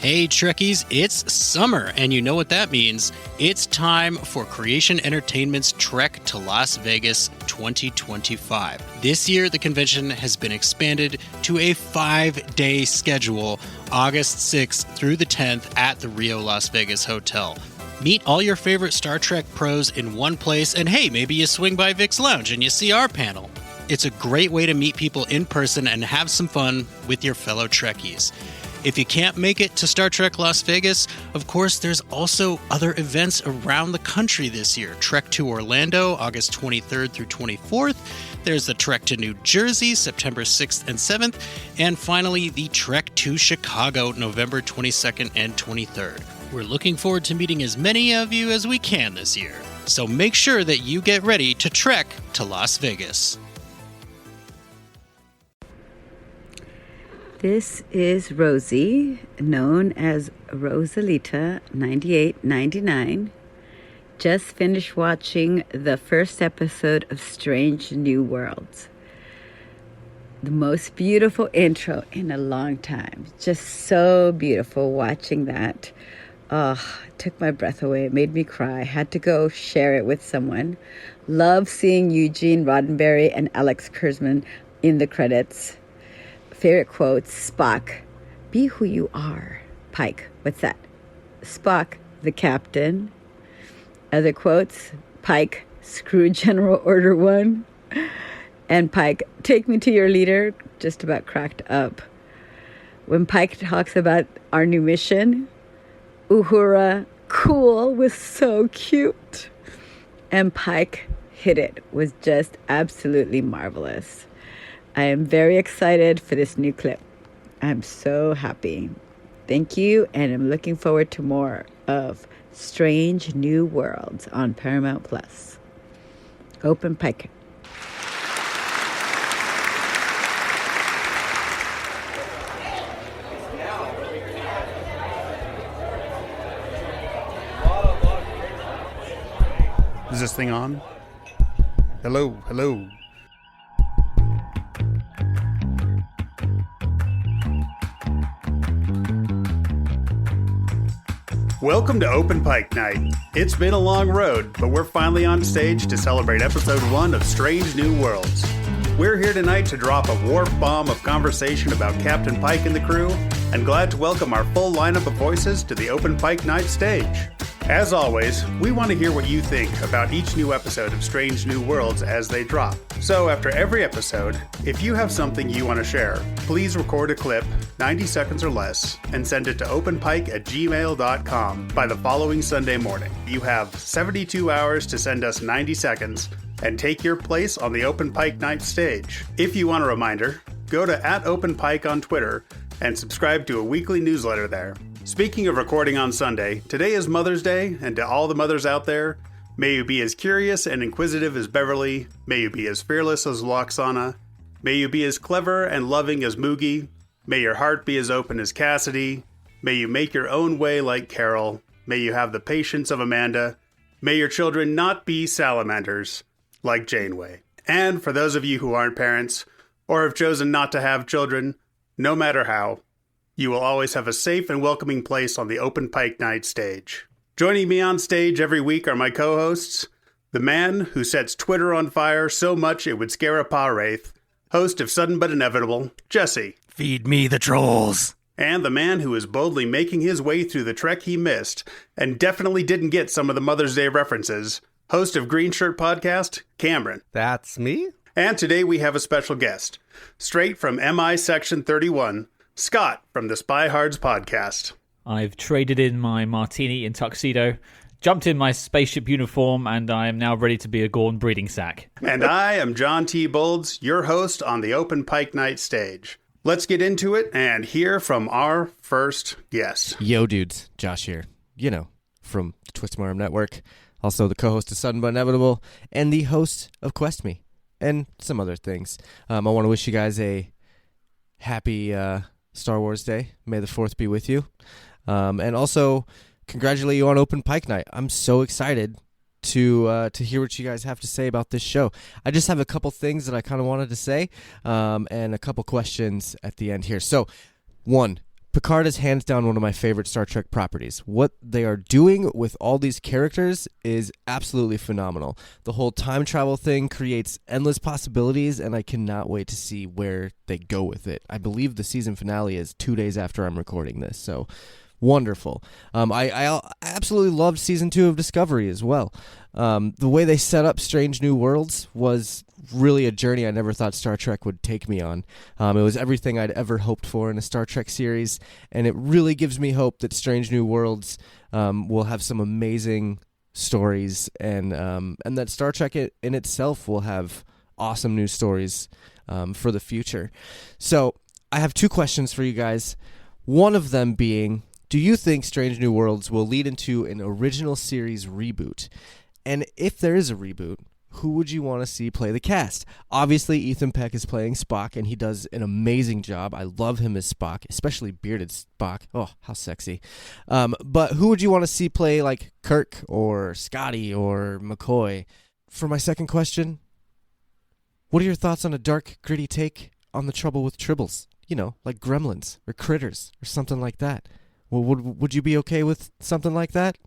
Hey Trekkies, it's summer, and you know what that means. It's time for Creation Entertainment's Trek to Las Vegas 2025. This year, the convention has been expanded to a 5-day schedule, August 6th through the 10th at the Rio Las Vegas Hotel. Meet all your favorite Star Trek pros in one place, and hey, maybe you swing by Vic's Lounge and you see our panel. It's a great way to meet people in person and have some fun with your fellow Trekkies. If you can't make it to Star Trek Las Vegas, of course, there's also other events around the country this year. Trek to Orlando, August 23rd through 24th. There's the Trek to New Jersey, September 6th and 7th. And finally, the Trek to Chicago, November 22nd and 23rd. We're looking forward to meeting as many of you as we can this year. So make sure that you get ready to trek to Las Vegas. This is Rosie, known as Rosalita 9899. Just finished watching the first episode of Strange New Worlds. The most beautiful intro in a long time. Just so beautiful watching that. Oh, it took my breath away. It made me cry. Had to go share it with someone. Love seeing Eugene Roddenberry and Alex Kurtzman in the credits. Favorite quotes, Spock, be who you are. Pike, what's that? Spock, the captain. Other quotes, Pike, screw General Order 1. And Pike, take me to your leader, just about cracked up. When Pike talks about our new mission, Uhura, cool, was so cute. And Pike hit it, was just absolutely marvelous. I am very excited for this new clip. I'm so happy. Thank you, and I'm looking forward to more of Strange New Worlds on Paramount Plus. Open Pike. Is this thing on? Hello, hello. Welcome to Open Pike Night. It's been a long road, but we're finally on stage to celebrate episode 1 of Strange New Worlds. We're here tonight to drop a warp bomb of conversation about Captain Pike and the crew, and glad to welcome our full lineup of voices to the Open Pike Night stage. As always, we want to hear what you think about each new episode of Strange New Worlds as they drop. So after every episode, if you have something you want to share, please record a clip, 90 seconds or less, and send it to openpike@gmail.com by the following Sunday morning. You have 72 hours to send us 90 seconds and take your place on the Open Pike Night stage. If you want a reminder, go to @OpenPike on Twitter and subscribe to a weekly newsletter there. Speaking of recording on Sunday, today is Mother's Day, and to all the mothers out there, may you be as curious and inquisitive as Beverly, may you be as fearless as Loxana, may you be as clever and loving as Moogie, may your heart be as open as Cassidy, may you make your own way like Carol, may you have the patience of Amanda, may your children not be salamanders like Janeway. And for those of you who aren't parents, or have chosen not to have children, no matter how, you will always have a safe and welcoming place on the Open Pike Night stage. Joining me on stage every week are my co-hosts, the man who sets Twitter on fire so much it would scare a paw wraith, host of Sudden But Inevitable, Jesse. Feed me the trolls. And the man who is boldly making his way through the Trek he missed, and definitely didn't get some of the Mother's Day references, host of Green Shirt Podcast, Cameron. That's me. And today we have a special guest, straight from MI Section 31, Scott from the Spy Hards podcast. I've traded in my martini and tuxedo, jumped in my spaceship uniform, and I am now ready to be a Gorn breeding sack. And I am John T. Bolds, your host on the Open Pike Night stage. Let's get into it and hear from our first guest. Yo, dudes. Josh here. You know, from the Twist Arm Network. Also the co-host of Sudden But Inevitable, and the host of Quest Me, and some other things. I want to wish you guys a happy Star Wars Day. May the 4th be with you. And also, congratulate you on Open Pike Night. I'm so excited to hear what you guys have to say about this show. I just have a couple things that I kind of wanted to say, and a couple questions at the end here. So, one, Picard is hands down one of my favorite Star Trek properties. What they are doing with all these characters is absolutely phenomenal. The whole time travel thing creates endless possibilities, and I cannot wait to see where they go with it. I believe the season finale is 2 days after I'm recording this, so wonderful. I absolutely loved season 2 of Discovery as well. The way they set up Strange New Worlds was really a journey I never thought Star Trek would take me on. It was everything I'd ever hoped for in a Star Trek series, and it really gives me hope that Strange New Worlds will have some amazing stories, and that Star Trek in itself will have awesome new stories for the future. So I have 2 questions for you guys. One of them being, do you think Strange New Worlds will lead into an original series reboot? And if there is a reboot, who would you want to see play the cast? Obviously, Ethan Peck is playing Spock, and he does an amazing job. I love him as Spock, especially bearded Spock. Oh, how sexy. But who would you want to see play like Kirk or Scotty or McCoy? For my second question, what are your thoughts on a dark, gritty take on the trouble with Tribbles? You know, like Gremlins or Critters or something like that. Well, would you be okay with something like that?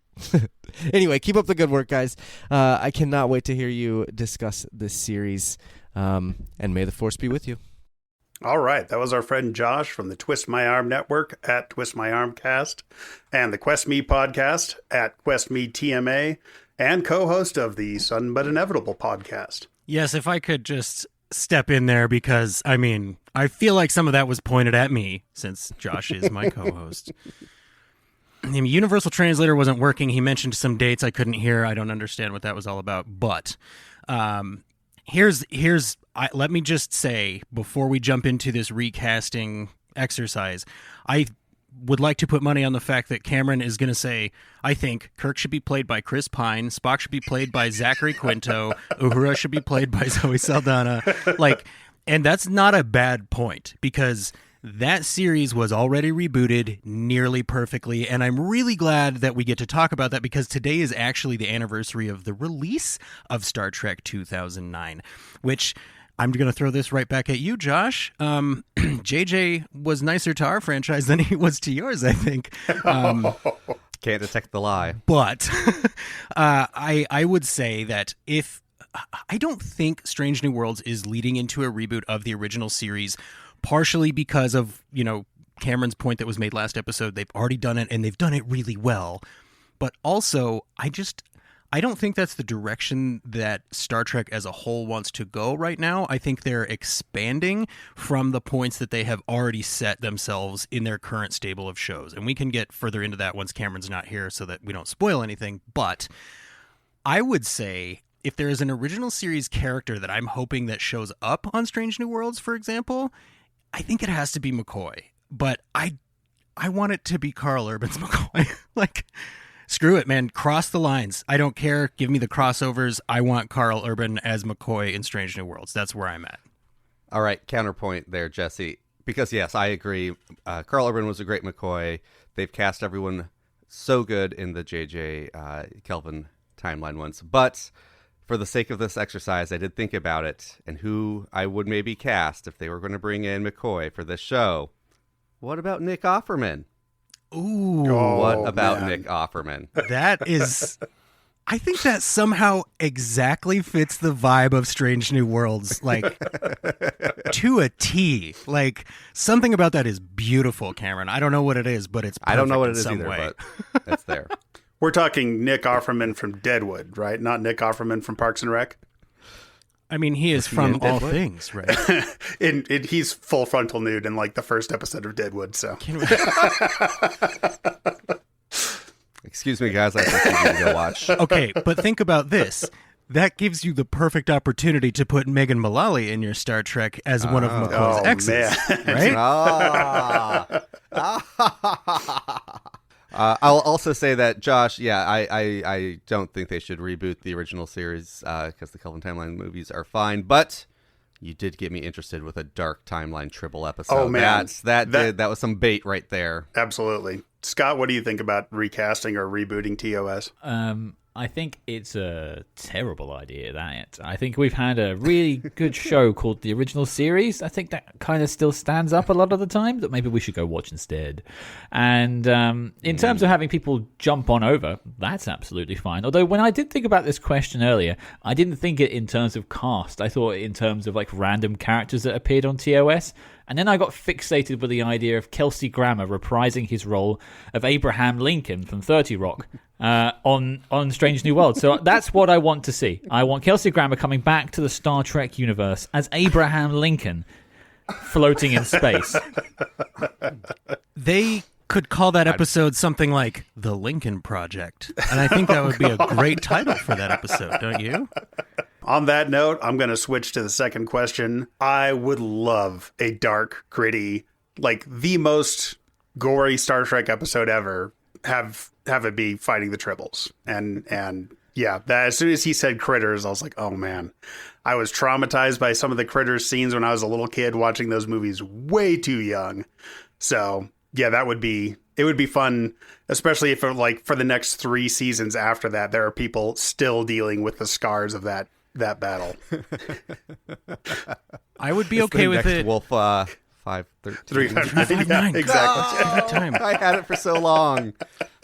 Anyway, keep up the good work, guys. I cannot wait to hear you discuss this series, and may the Force be with you. All right, that was our friend Josh from the Twist My Arm Network at Twist My Arm Cast, and the Quest Me podcast at Quest Me TMA, and co-host of the Sudden But Inevitable podcast. Yes, if I could just step in there, because, I mean, I feel like some of that was pointed at me, since Josh is my co-host. The Universal Translator wasn't working. He mentioned some dates I couldn't hear. I don't understand what that was all about. But let me just say, before we jump into this recasting exercise, I would like to put money on the fact that Cameron is going to say, I think Kirk should be played by Chris Pine, Spock should be played by Zachary Quinto, Uhura should be played by Zoe Saldana. And that's not a bad point, because that series was already rebooted nearly perfectly, and I'm really glad that we get to talk about that, because today is actually the anniversary of the release of Star Trek 2009, which I'm going to throw this right back at you, Josh. JJ was nicer to our franchise than he was to yours, I think. Can't detect the lie. But I would say that I don't think Strange New Worlds is leading into a reboot of the original series, partially because of, Cameron's point that was made last episode. They've already done it, and they've done it really well. But also, I don't think that's the direction that Star Trek as a whole wants to go right now. I think they're expanding from the points that they have already set themselves in their current stable of shows. And we can get further into that once Cameron's not here so that we don't spoil anything. But I would say, if there is an original series character that I'm hoping that shows up on Strange New Worlds, for example, I think it has to be McCoy. But I want it to be Carl Urban's McCoy. Screw it, man. Cross the lines. I don't care. Give me the crossovers. I want Carl Urban as McCoy in Strange New Worlds. That's where I'm at. All right, counterpoint there, Jesse. Because, yes, I agree. Carl Urban was a great McCoy. They've cast everyone so good in the J.J. Kelvin timeline ones. But for the sake of this exercise, I did think about it and who I would maybe cast if they were going to bring in McCoy for this show. What about Nick Offerman? Ooh. What about Nick Offerman? That is... I think that somehow exactly fits the vibe of Strange New Worlds, to a T. Something about that is beautiful, Cameron. I don't know what it is, but it's perfect. I don't know what it is either, but it's there. We're talking Nick Offerman from Deadwood, right? Not Nick Offerman from Parks and Rec? I mean, he is from All Things, right? He's full frontal nude in the first episode of Deadwood, so. Excuse me, guys. I think you need to go watch. Okay, but think about this. That gives you the perfect opportunity to put Megan Mullally in your Star Trek as one of McCoy's exes, right? I'll also say that, Josh, I don't think they should reboot the original series because the Kelvin Timeline movies are fine, but you did get me interested with a dark timeline Tribble episode. Oh, man. That was some bait right there. Absolutely. Scott, what do you think about recasting or rebooting TOS? I I think it's a terrible idea, I think we've had a really good show called The Original Series. I think that kind of still stands up a lot of the time, that maybe we should go watch instead. And in terms of having people jump on over, that's absolutely fine. Although when I did think about this question earlier, I didn't think it in terms of cast. I thought in terms of like random characters that appeared on TOS. And then I got fixated with the idea of Kelsey Grammer reprising his role of Abraham Lincoln from 30 Rock on Strange New Worlds. So that's what I want to see. I want Kelsey Grammer coming back to the Star Trek universe as Abraham Lincoln floating in space. They could call that episode something like The Lincoln Project. And I think that would be a great title for that episode, don't you? On that note, I'm going to switch to the second question. I would love a dark, gritty, like the most gory Star Trek episode ever. Have it be fighting the Tribbles. And yeah, that as soon as he said critters, I was like, oh man. I was traumatized by some of the critters scenes when I was a little kid watching those movies way too young. So yeah, it would be fun, especially if for the next 3 seasons after that, there are people still dealing with the scars of that battle. I would be okay with it. Wolf 513. 359. Exactly. I had it for so long.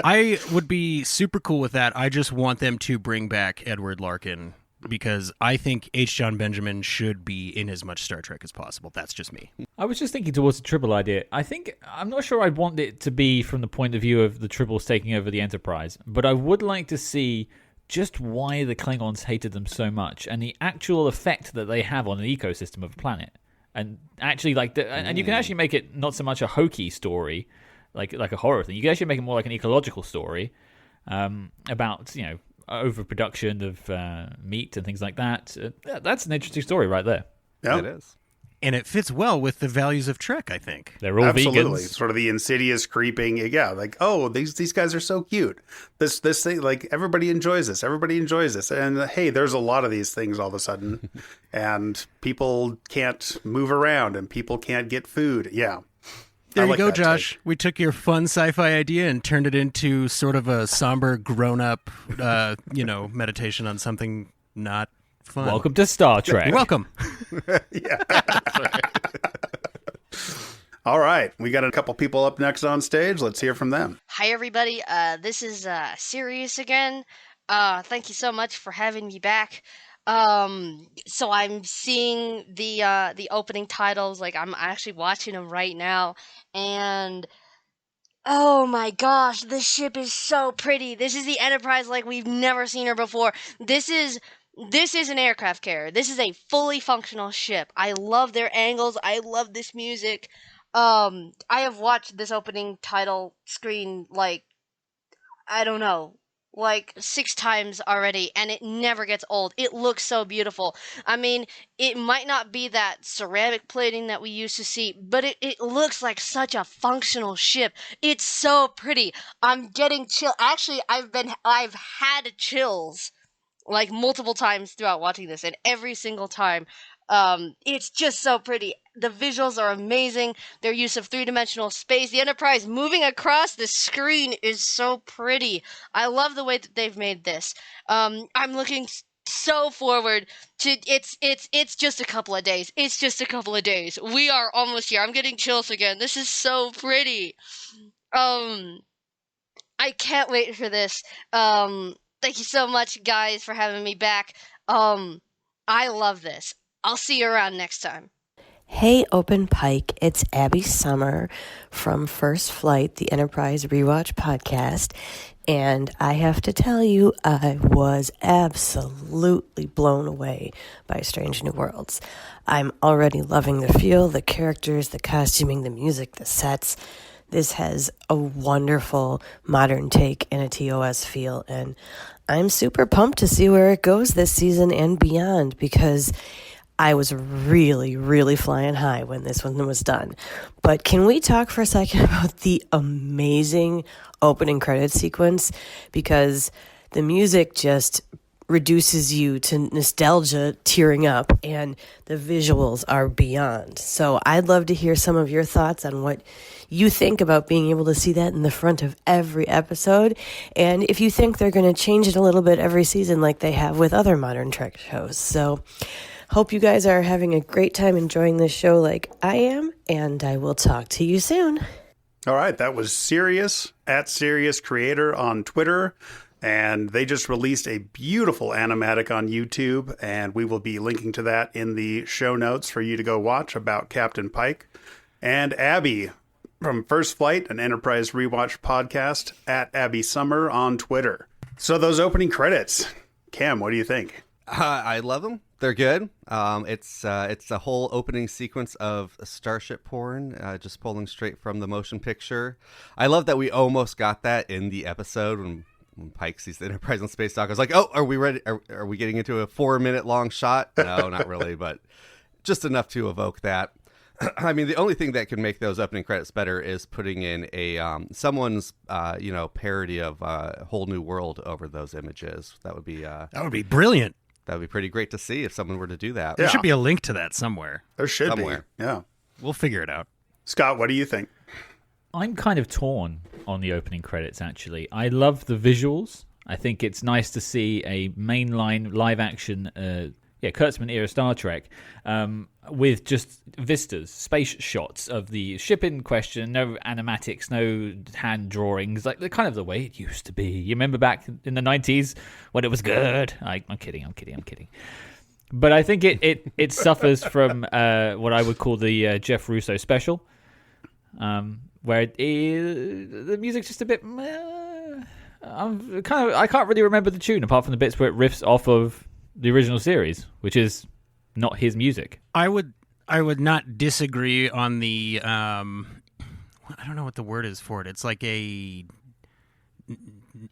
I would be super cool with that. I just want them to bring back Edward Larkin because I think H. John Benjamin should be in as much Star Trek as possible. That's just me. I was just thinking towards the Tribble idea. I'm not sure I'd want it to be from the point of view of the Tribbles taking over the Enterprise, but I would like to see just why the Klingons hated them so much and the actual effect that they have on an ecosystem of a planet. And actually, and you can actually make it not so much a hokey story, like a horror thing. You can actually make it more like an ecological story about, overproduction of meat and things like that. That's an interesting story right there. Yeah, it is. And it fits well with the values of Trek, I think. They're all absolutely vegans. Sort of the insidious creeping. Yeah, like, oh, these guys are so cute. This thing, like, everybody enjoys this. Everybody enjoys this. And hey, there's a lot of these things all of a sudden, and people can't move around, and people can't get food. Yeah. There you like go, that Josh. take. We took your fun sci-fi idea and turned it into sort of a somber, grown-up, meditation on something not fun. Welcome to Star Trek. You're welcome. Yeah. All right. We got a couple people up next on stage. Let's hear from them. Hi, everybody. This is Sirius again. Thank you so much for having me back. So I'm seeing the opening titles. Like, I'm actually watching them right now. And oh my gosh, this ship is so pretty. This is the Enterprise like we've never seen her before. This is an aircraft carrier. This is a fully functional ship. I love their angles. I love this music. I have watched this opening title screen, like, I don't know, like 6 times already, and it never gets old. It looks so beautiful. I mean, it might not be that ceramic plating that we used to see, but it looks like such a functional ship. It's so pretty. I'm getting chill. Actually, I've had chills like multiple times throughout watching this, and every single time, it's just so pretty. The visuals are amazing. Their use of 3-dimensional space, the Enterprise moving across the screen is so pretty. I love the way that they've made this. I'm looking so forward to it's just a couple of days. It's just a couple of days. We are almost here. I'm getting chills again. This is so pretty. I can't wait for this. Thank you so much, guys, for having me back. I love this. I'll see you around next time. Hey, Open Pike, it's Abby Summer from First Flight, the Enterprise Rewatch podcast, and I have to tell you, I was absolutely blown away by Strange New Worlds. I'm already loving the feel, the characters, the costuming, the music, the sets. This has a wonderful modern take and a TOS feel, and I'm super pumped to see where it goes this season and beyond, because I was really, really flying high when this one was done. But can we talk for a second about the amazing opening credits sequence? Because the music just reduces you to nostalgia, tearing up, and the visuals are beyond. So I'd love to hear some of your thoughts on what you think about being able to see that in the front of every episode, and if you think they're going to change it a little bit every season like they have with other modern Trek shows. So hope you guys are having a great time enjoying this show like I am, and I will talk to you soon. All right, that was Sirius at Sirius Creator on Twitter. And they just released a beautiful animatic on YouTube, and we will be linking to that in the show notes for you to go watch about Captain Pike. And Abby from First Flight, an Enterprise Rewatch podcast, at Abby Summer on Twitter. So those opening credits, Cam, what do you think? I love them. They're good. It's a whole opening sequence of starship porn, just pulling straight from the motion picture. I love that we almost got that in the episode when Pike sees the Enterprise on Space Dock. I was like, oh, are we ready? Are we getting into a 4-minute long shot? No, not really, but just enough to evoke that. I mean, the only thing that can make those opening credits better is putting in a someone's parody of Whole New World over those images. That would be brilliant. That would be pretty great to see if someone were to do that. There should be a link to that somewhere. There should somewhere. be. Yeah. We'll figure it out. Scott, what do you think? I'm kind of torn on the opening credits, actually. I love the visuals. I think it's nice to see a mainline live-action, Kurtzman era Star Trek with just vistas, space shots of the ship in question, no animatics, no hand drawings, like the kind of the way it used to be. You remember back in the 90s when it was good? I'm kidding. But I think it suffers from what I would call the Jeff Russo special. Where the music's just a bit. I can't really remember the tune apart from the bits where it riffs off of the original series, which is not his music. I would not disagree on the. I don't know what the word is for it. It's like a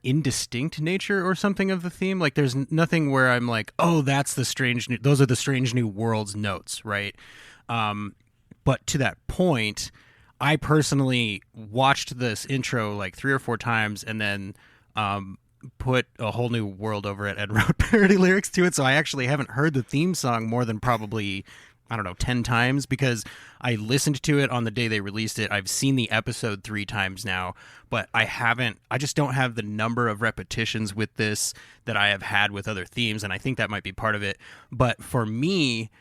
indistinct nature or something of the theme. Like there's nothing where I'm like, oh, that's the strange. Those are the Strange New Worlds notes, right? But to that point. I personally watched this intro like 3 or 4 times and then put a Whole New World over it and wrote parody lyrics to it. So I actually haven't heard the theme song more than probably, 10 times because I listened to it on the day they released it. I've seen the episode 3 times now, but I just don't have the number of repetitions with this that I have had with other themes. And I think that might be part of it. But for me,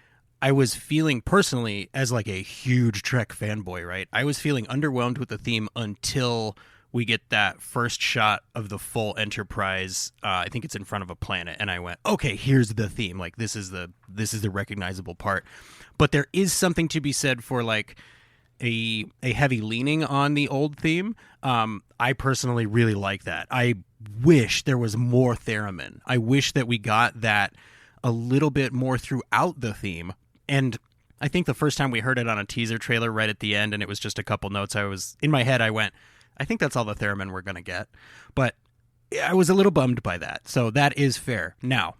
I was feeling personally as like a huge Trek fanboy, right? I was feeling underwhelmed with the theme until we get that first shot of the full Enterprise. I think it's in front of a planet, and I went, okay, here's the theme. Like this is the recognizable part. But there is something to be said for like a heavy leaning on the old theme. I personally really like that. I wish there was more theremin. I wish that we got that a little bit more throughout the theme. And I think the first time we heard it on a teaser trailer right at the end, and it was just a couple notes, in my head, I went, I think that's all the theremin we're going to get. But I was a little bummed by that. So that is fair. Now,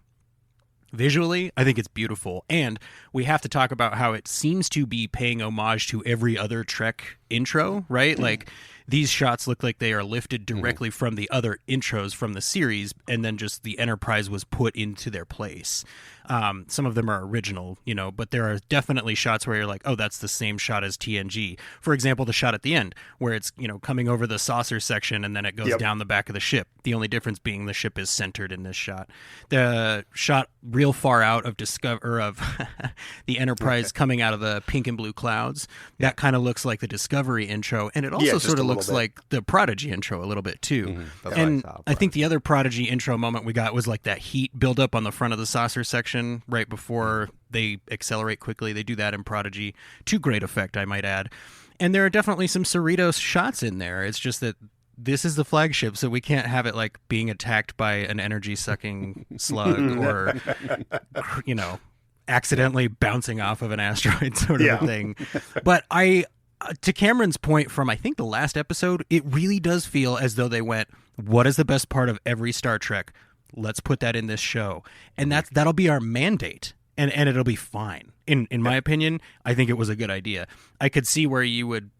visually, I think it's beautiful. And we have to talk about how it seems to be paying homage to every other Trek intro, right? Like, these shots look like they are lifted directly from the other intros from the series, and then just the Enterprise was put into their place. Some of them are original, but there are definitely shots where you're like, oh, that's the same shot as TNG. For example, the shot at the end where it's, coming over the saucer section and then it goes down the back of the ship. The only difference being the ship is centered in this shot. The shot real far out of the Enterprise coming out of the pink and blue clouds, that kind of looks like the Discovery intro, and it also sort of looks like the Prodigy intro a little bit too. And I think the other Prodigy intro moment we got was like that heat buildup on the front of the saucer section right before they accelerate quickly. They do that in Prodigy to great effect, I might add. And there are definitely some Cerritos shots in there. It's just that this is the flagship, so we can't have it like being attacked by an energy-sucking slug or, accidentally bouncing off of an asteroid sort of a thing. But to Cameron's point from, I think, the last episode, it really does feel as though they went, what is the best part of every Star Trek? Let's put that in this show. And that'll be our mandate. And it'll be fine. In my opinion, I think it was a good idea. I could see where you would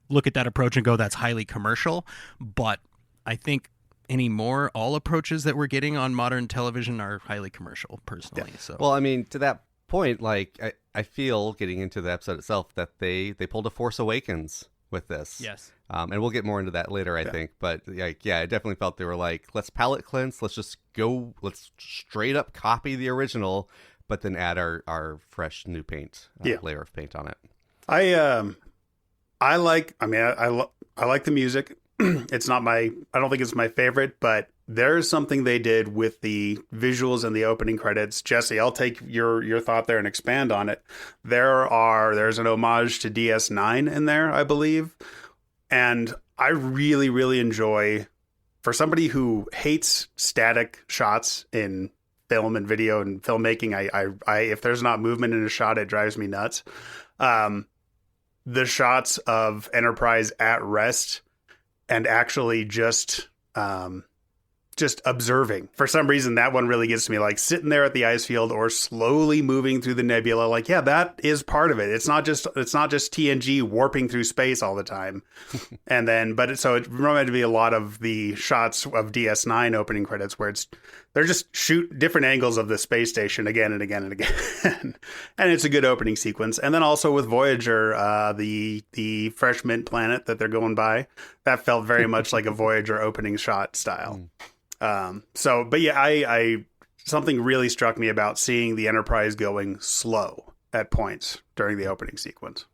look at that approach and go, that's highly commercial. But I think anymore. All approaches that we're getting on modern television are highly commercial, personally. Yeah. So, Well, I mean, to that point, like I feel getting into the episode itself that they pulled a Force Awakens with this. yes. And we'll get more into that later, I think. But like, yeah, I definitely felt they were like, let's palette cleanse. Let's just go. Let's straight up copy the original, but then add our fresh new paint layer of paint on it. I like the music. It's not I don't think it's my favorite, but there's something they did with the visuals and the opening credits. Jesse, I'll take your thought there and expand on it. There's an homage to DS9 in there, I believe. And I really, really enjoy, for somebody who hates static shots in film and video and filmmaking, I if there's not movement in a shot, it drives me nuts. The shots of Enterprise at rest and actually just observing. For some reason, that one really gets to me, like sitting there at the ice field or slowly moving through the nebula. Like, yeah, that is part of it. It's not just TNG warping through space all the time. And then, so it reminded me a lot of the shots of DS9 opening credits where they're just shoot different angles of the space station again and again and again. And it's a good opening sequence. And then also with Voyager, the fresh mint planet that they're going by, that felt very much like a Voyager opening shot style. But yeah, I something really struck me about seeing the Enterprise going slow at points during the opening sequence.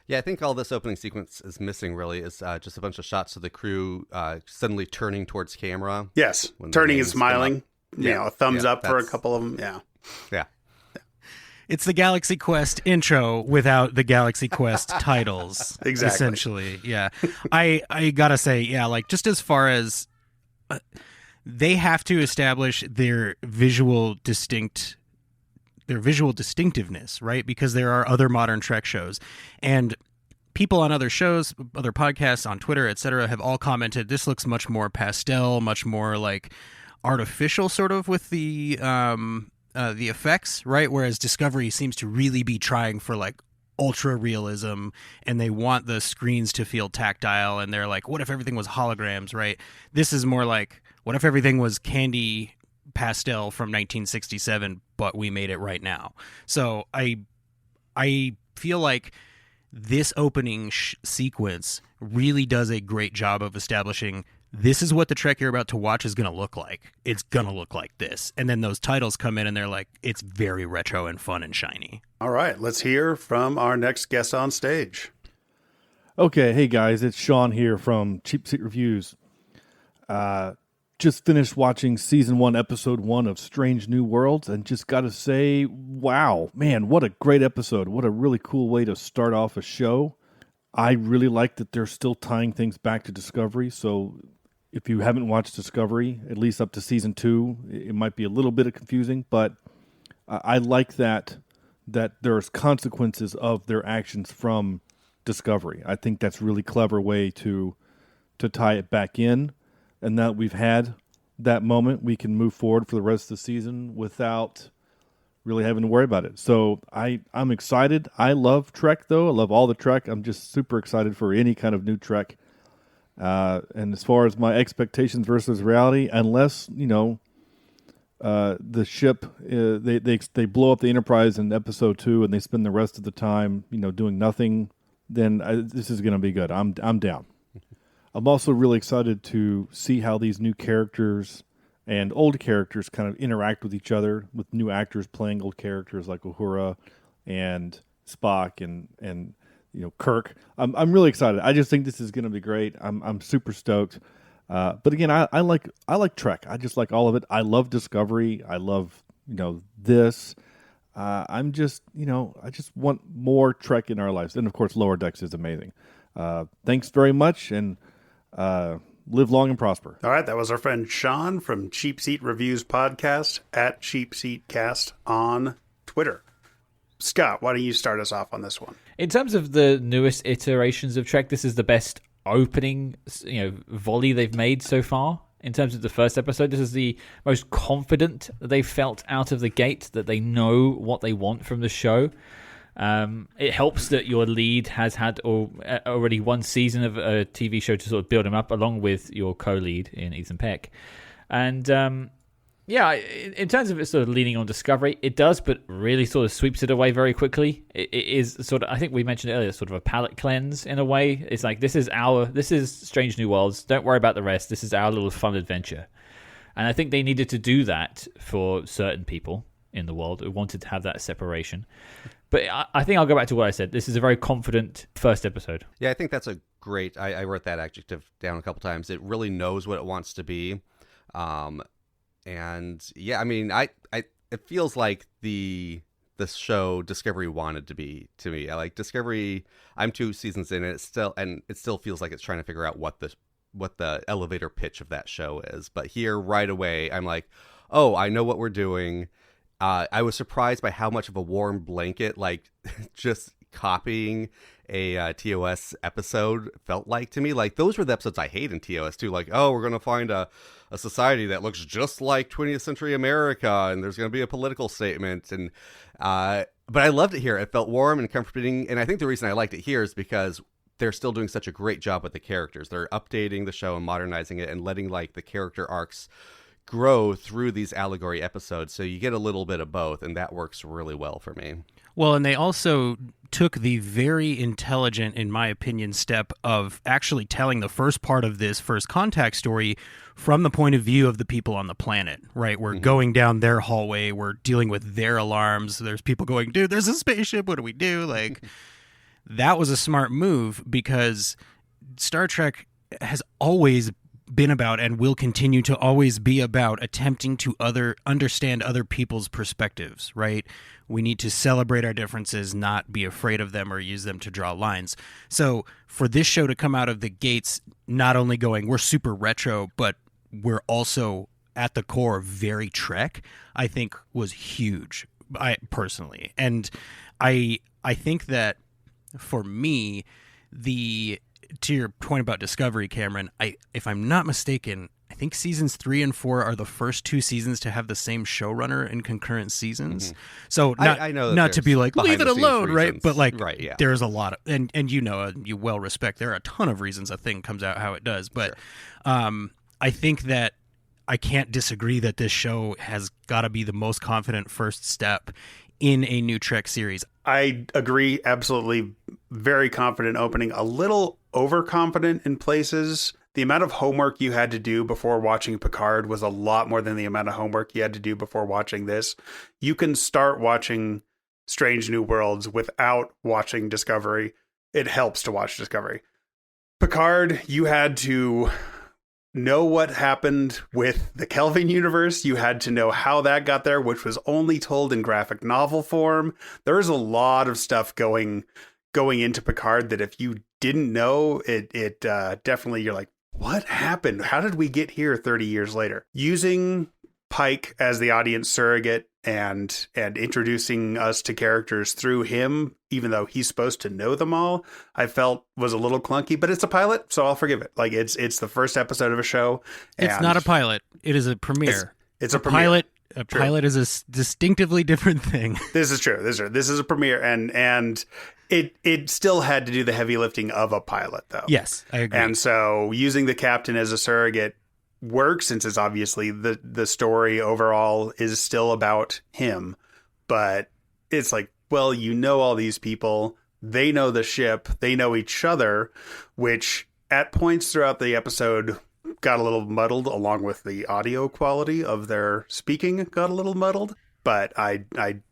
Yeah, I think all this opening sequence is missing really is just a bunch of shots of the crew suddenly turning towards camera. Yes, turning and smiling. Yeah. A thumbs up for a couple of them. Yeah. Yeah. It's the Galaxy Quest intro without the Galaxy Quest titles. Exactly. Essentially, yeah. I gotta say, yeah, like just as far as they have to establish their visual distinctiveness, right? Because there are other modern Trek shows, and people on other shows, other podcasts, on Twitter, etc., have all commented this looks much more pastel, much more like artificial, sort of, with the effects, right? Whereas Discovery seems to really be trying for like ultra realism, and they want the screens to feel tactile, and they're like, what if everything was holograms, right? This is more like, what if everything was candy pastel from 1967, but we made it right now? So I feel like this opening sequence really does a great job of establishing this is what the Trek you're about to watch is going to look like. It's going to look like this. And then those titles come in and they're like, it's very retro and fun and shiny. All right, let's hear from our next guest on stage. Okay, hey guys, it's Sean here from Cheap Seat Reviews. Just finished watching Season 1, Episode 1 of Strange New Worlds, and just got to say, wow, man, what a great episode. What a really cool way to start off a show. I really like that they're still tying things back to Discovery, so if you haven't watched Discovery, at least up to Season 2, it might be a little bit confusing, but I like that there's consequences of their actions from Discovery. I think that's a really clever way to tie it back in, and that we've had that moment, we can move forward for the rest of the season without really having to worry about it. So I'm excited. I love Trek, though. I love all the Trek. I'm just super excited for any kind of new Trek. And as far as my expectations versus reality, unless, the ship, they blow up the Enterprise in Episode 2 and they spend the rest of the time, doing nothing, then this is going to be good. I'm down. I'm also really excited to see how these new characters and old characters kind of interact with each other, with new actors playing old characters like Uhura and Spock and Kirk. I'm really excited. I just think this is going to be great. I'm super stoked. But again, I like Trek. I just like all of it. I love Discovery. I love this. I just want more Trek in our lives. And of course, Lower Decks is amazing. Thanks very much, and live long and prosper. All right, that was our friend Sean from Cheap Seat Reviews Podcast at Cheap Seat Cast on Twitter. Scott, why don't you start us off on this one? In terms of the newest iterations of Trek, this is the best opening, volley they've made so far. In terms of the first episode, this is the most confident they've felt out of the gate, that they know what they want from the show. It helps that your lead has had already one season of a TV show to sort of build him up, along with your co-lead in Ethan Peck. And in terms of it sort of leaning on Discovery, it does, but really sort of sweeps it away very quickly. It is sort of, I think we mentioned earlier, sort of a palate cleanse in a way. It's like, this is Strange New Worlds. Don't worry about the rest. This is our little fun adventure. And I think they needed to do that for certain people in the world who wanted to have that separation. But I think I'll go back to what I said. This is a very confident first episode. Yeah, I think that's a great... I wrote that adjective down a couple times. It really knows what it wants to be. And yeah, I mean, it feels like the show Discovery wanted to be to me. I like Discovery. I'm 2 seasons in, and it still feels like it's trying to figure out what the elevator pitch of that show is. But here, right away, I'm like, oh, I know what we're doing. I was surprised by how much of a warm blanket, like, just copying a TOS episode felt like to me. Like, those were the episodes I hate in TOS too. Like, oh, we're going to find a society that looks just like 20th century America, and there's going to be a political statement. And but I loved it here. It felt warm and comforting. And I think the reason I liked it here is because they're still doing such a great job with the characters. They're updating the show and modernizing it and letting like the character arcs grow through these allegory episodes, so you get a little bit of both, and that works really well for me. Well, and they also took the very intelligent, in my opinion, step of actually telling the first part of this First Contact story from the point of view of the people on the planet, right? We're going down their hallway, we're dealing with their alarms, there's people going, dude, there's a spaceship, what do we do? Like, that was a smart move, because Star Trek has always been about, and will continue to always be about, attempting to understand other people's perspectives, right? We need to celebrate our differences, not be afraid of them or use them to draw lines. So for this show to come out of the gates not only going, we're super retro, but we're also at the core very Trek, I think was huge, personally. And I think that for me, to your point about Discovery, Cameron, if I'm not mistaken, I think seasons 3 and 4 are the first 2 seasons to have the same showrunner in concurrent seasons. So I know not to be like, leave it alone, right? Reasons. But like, right, yeah. There's a lot of, and you well respect, there are a ton of reasons a thing comes out how it does. But sure. I think that I can't disagree that this show has got to be the most confident first step in a new Trek series. I agree, absolutely. Very confident opening, a little overconfident in places. The amount of homework you had to do before watching Picard was a lot more than the amount of homework you had to do before watching this. You can start watching Strange New Worlds without watching Discovery. It helps to watch Discovery. Picard, you had to know what happened with the Kelvin universe. You had to know how that got there, which was only told in graphic novel form. There's a lot of stuff going into Picard that if you didn't know, it definitely, you're like, what happened? How did we get here 30 years later? Using Pike as the audience surrogate and introducing us to characters through him, even though he's supposed to know them all, I felt was a little clunky, but it's a pilot, so I'll forgive it. Like, it's the first episode of a show. It's not a pilot. It is a premiere. It's a premiere. Pilot. A true. Pilot is a distinctively different thing. This is true. This is a premiere, and it still had to do the heavy lifting of a pilot, though. Yes, I agree. And so using the captain as a surrogate works, since it's obviously the story overall is still about him. But it's like, well, you know all these people. They know the ship. They know each other, which at points throughout the episode got a little muddled, along with the audio quality of their speaking got a little muddled. But I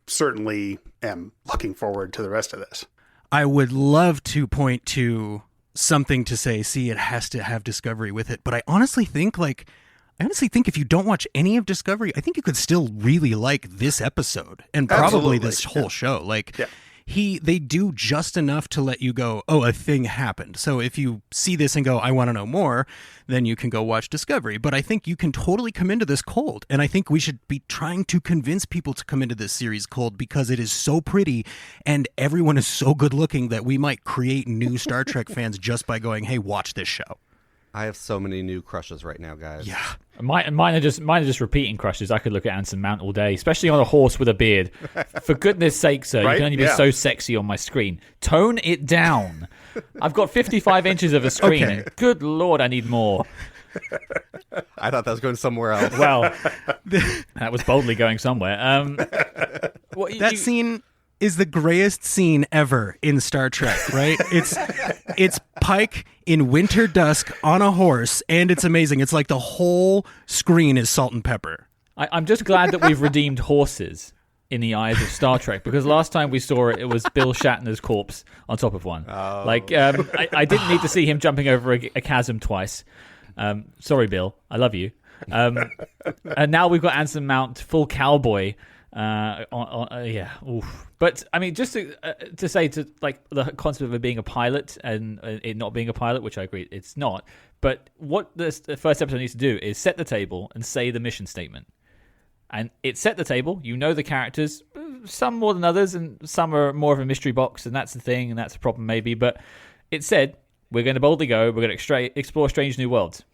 certainly am looking forward to the rest of this. I would love to point to something to say, see, it has to have Discovery with it. But I honestly think if you don't watch any of Discovery, I think you could still really like this episode and probably this whole show. Like, they do just enough to let you go, oh, a thing happened. So if you see this and go, I want to know more, then you can go watch Discovery. But I think you can totally come into this cold. And I think we should be trying to convince people to come into this series cold, because it is so pretty and everyone is so good looking that we might create new Star Trek fans just by going, hey, watch this show. I have so many new crushes right now, guys. Yeah. Mine are just repeating crushes. I could look at Anson Mount all day, especially on a horse with a beard. For goodness sake, sir, Right? you can only be Yeah. so sexy on my screen. Tone it down. I've got 55 inches of a screen, Okay. and good lord, I need more. I thought that was going somewhere else. Well, that was boldly going somewhere. That scene is the grayest scene ever in Star Trek, right? It's Pike in winter dusk on a horse, and it's amazing. It's like the whole screen is salt and pepper. I'm just glad that we've redeemed horses in the eyes of Star Trek, because last time we saw it, it was Bill Shatner's corpse on top of one. Oh. I didn't need to see him jumping over a chasm twice. Sorry, Bill. I love you. And now we've got Anson Mount, full cowboy. Yeah. Oof. But I mean, just to say, to like the concept of it being a pilot and it not being a pilot, which I agree it's not. But what the first episode needs to do is set the table and say the mission statement. And it set the table. You know the characters, some more than others, and some are more of a mystery box, and that's the thing, and that's a problem maybe. But it said, we're going to boldly go, we're going to explore strange new worlds.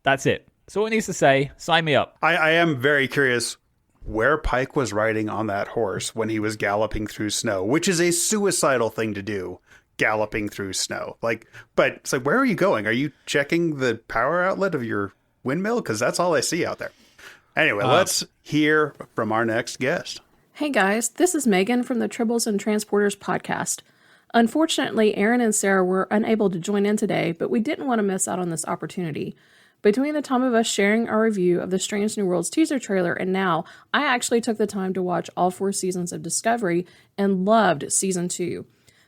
That's it. That's all it needs to say. Sign me up. I am very curious where Pike was riding on that horse when he was galloping through snow, which is a suicidal thing to do, galloping through snow. But it's like, where are you going? Are you checking the power outlet of your windmill? Because that's all I see out there. Anyway, let's hear from our next guest. Hey guys, this is Megan from the Tribbles and Transporters podcast. Unfortunately, Aaron and Sarah were unable to join in today, but we didn't want to miss out on this opportunity. Between the time of us sharing our review of the Strange New Worlds teaser trailer and now, I actually took the time to watch all 4 seasons of Discovery and loved season 2.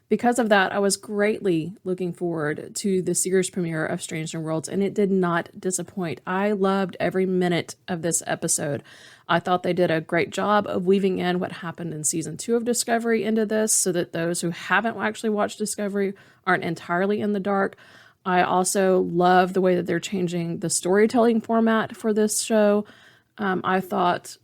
Because of that, I was greatly looking forward to the series premiere of Strange New Worlds, and it did not disappoint. I loved every minute of this episode. I thought they did a great job of weaving in what happened in season 2 of Discovery into this, so that those who haven't actually watched Discovery aren't entirely in the dark. I also love the way that they're changing the storytelling format for this show. I thought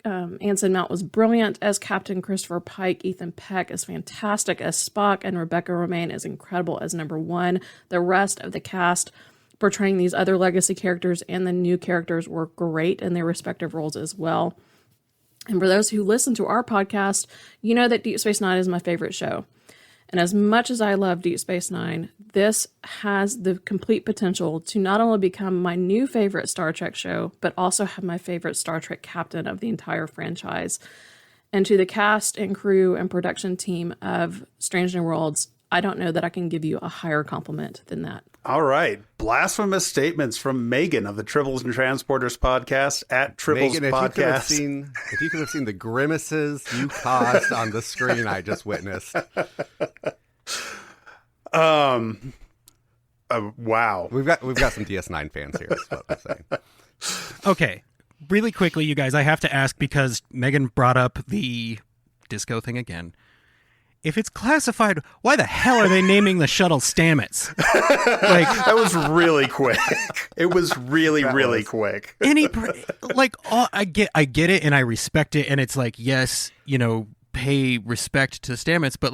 Anson Mount was brilliant as Captain Christopher Pike. Ethan Peck is fantastic as Spock, and Rebecca Romaine is incredible as number 1. The rest of the cast portraying these other legacy characters and the new characters were great in their respective roles as well. And for those who listen to our podcast, you know that Deep Space Nine is my favorite show. And as much as I love Deep Space Nine, this has the complete potential to not only become my new favorite Star Trek show, but also have my favorite Star Trek captain of the entire franchise. And to the cast and crew and production team of Strange New Worlds, I don't know that I can give you a higher compliment than that. All right. Blasphemous statements from Megan of the Tribbles and Transporters podcast at Tribbles Megan, Podcast. if you could have seen the grimaces you caused on the screen I just witnessed. Wow. We've got some DS9 fans here, is what I'm saying. Okay, really quickly, you guys, I have to ask, because Megan brought up the disco thing again. If it's classified, why the hell are they naming the shuttle Stamets? That was really quick. It was really quick. I get it, and I respect it, and it's like, yes, pay respect to Stamets, but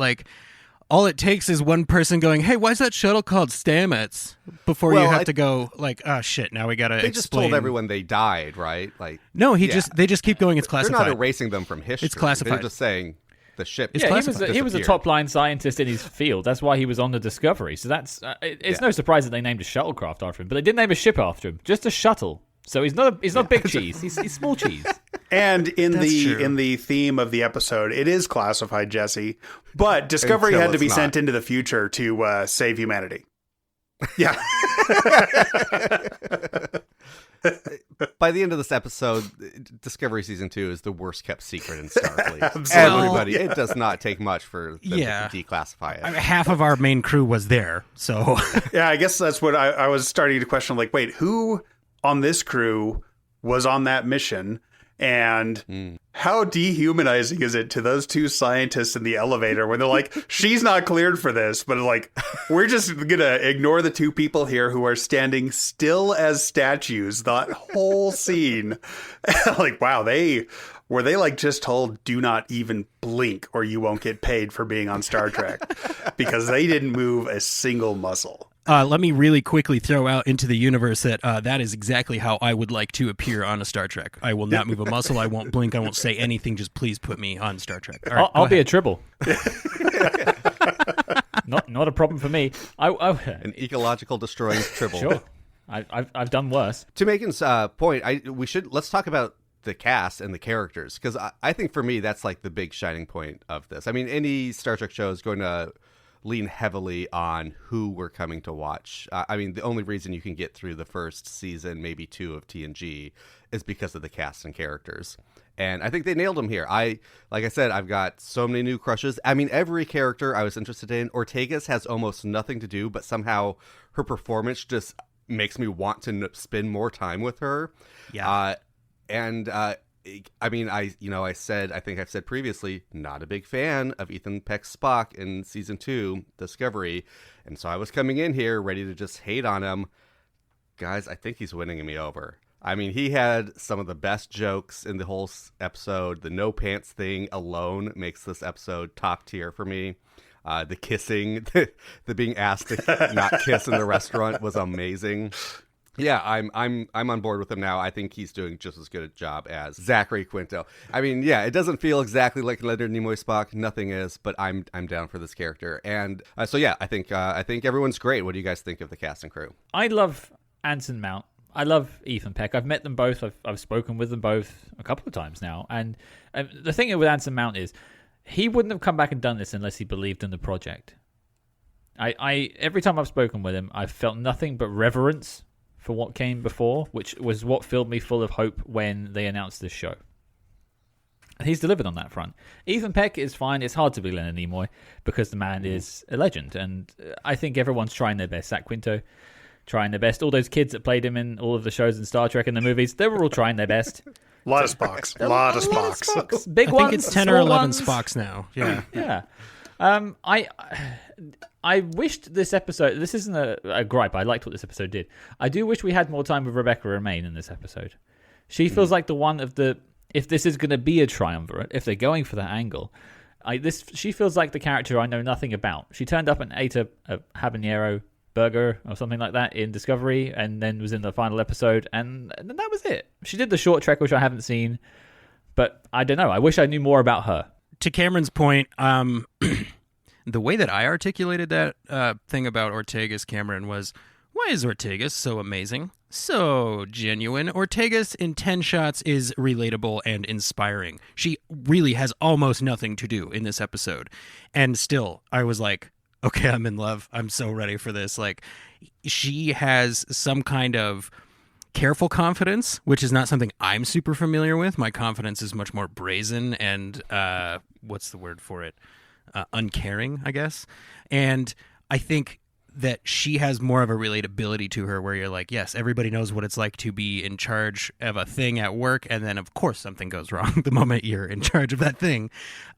all it takes is one person going, "Hey, why is that shuttle called Stamets?" Before you have to go oh shit, now we gotta They explain. just told everyone they died, right? No, they just keep going. It's classified. They're not erasing them from history. It's classified. They're just saying the ship. He was a top line scientist in his field. That's why he was on the Discovery. So that's it's no surprise that they named a shuttlecraft after him. But they didn't name a ship after him, just a shuttle. So he's not big cheese. He's small cheese. And in the theme of the episode, it is classified, Jesse. But Discovery had to be sent into the future to save humanity. Yeah. By the end of this episode, Discovery Season 2 is the worst kept secret in Starfleet. Absolutely. Everybody, it does not take much for them to declassify it. Half of our main crew was there, so... Yeah, I guess that's what I was starting to question. Wait, who on this crew was on that mission? And how dehumanizing is it to those 2 scientists in the elevator when they're like, she's not cleared for this, but we're just going to ignore the 2 people here who are standing still as statues, that whole scene. Wow, were they just told, do not even blink or you won't get paid for being on Star Trek, because they didn't move a single muscle. Let me really quickly throw out into the universe that that is exactly how I would like to appear on a Star Trek. I will not move a muscle. I won't blink. I won't say anything. Just please put me on Star Trek. All right, I'll be a Tribble. Not a problem for me. An ecological destroying Tribble. Sure. I've done worse. To Megan's point, let's talk about the cast and the characters, because I think for me that's like the big shining point of this. I mean, any Star Trek show is going to lean heavily on who we're coming to watch. I mean, the only reason you can get through the first season, maybe 2 of TNG, is because of the cast and characters. And I think they nailed them here. Like I said, I've got so many new crushes. I mean, every character I was interested in. Ortega's has almost nothing to do, but somehow her performance just makes me want to spend more time with her. Yeah. I mean, I think I've said previously, not a big fan of Ethan Peck's Spock in season 2, Discovery. And so I was coming in here ready to just hate on him. Guys, I think he's winning me over. I mean, he had some of the best jokes in the whole episode. The no pants thing alone makes this episode top tier for me. The kissing, the being asked to not kiss in the restaurant was amazing. Yeah, I'm on board with him now. I think he's doing just as good a job as Zachary Quinto. I mean, yeah, it doesn't feel exactly like Leonard Nimoy Spock. Nothing is, but I'm down for this character. And so yeah, I think everyone's great. What do you guys think of the cast and crew? I love Anson Mount. I love Ethan Peck. I've met them both. I've spoken with them both a couple of times now. And the thing with Anson Mount is he wouldn't have come back and done this unless he believed in the project. I every time I've spoken with him, I've felt nothing but reverence for what came before, which was what filled me full of hope when they announced this show. And he's delivered on that front. Ethan Peck is fine. It's hard to be Leonard Nimoy because the man is a legend. And I think everyone's trying their best. Zach Quinto trying their best. All those kids that played him in all of the shows in Star Trek and the movies, they were all trying their best. A lot of Spocks. A lot of Spocks. Big ones. I think it's 10 or 11 ones. Spocks now. Yeah. Yeah. I wished this episode, this isn't a gripe, I liked what this episode did. I do wish we had more time with Rebecca Romaine in this episode. She feels like the one of the, if this is going to be a triumvirate, if they're going for that angle, she feels like the character I know nothing about. She turned up and ate a habanero burger or something like that in Discovery and then was in the final episode and that was it. She did the short trek, which I haven't seen, but I don't know. I wish I knew more about her. To Cameron's point, the way that I articulated that thing about Ortegas, Cameron, was, why is Ortegas so amazing? So genuine. Ortegas in 10 shots is relatable and inspiring. She really has almost nothing to do in this episode. And still, I was like, okay, I'm in love. I'm so ready for this. Like, she has some kind of careful confidence, which is not something I'm super familiar with. My confidence is much more brazen and, what's the word for it? Uncaring, I guess. And I think that she has more of a relatability to her where you're like, yes, everybody knows what it's like to be in charge of a thing at work. And then, of course, something goes wrong the moment you're in charge of that thing.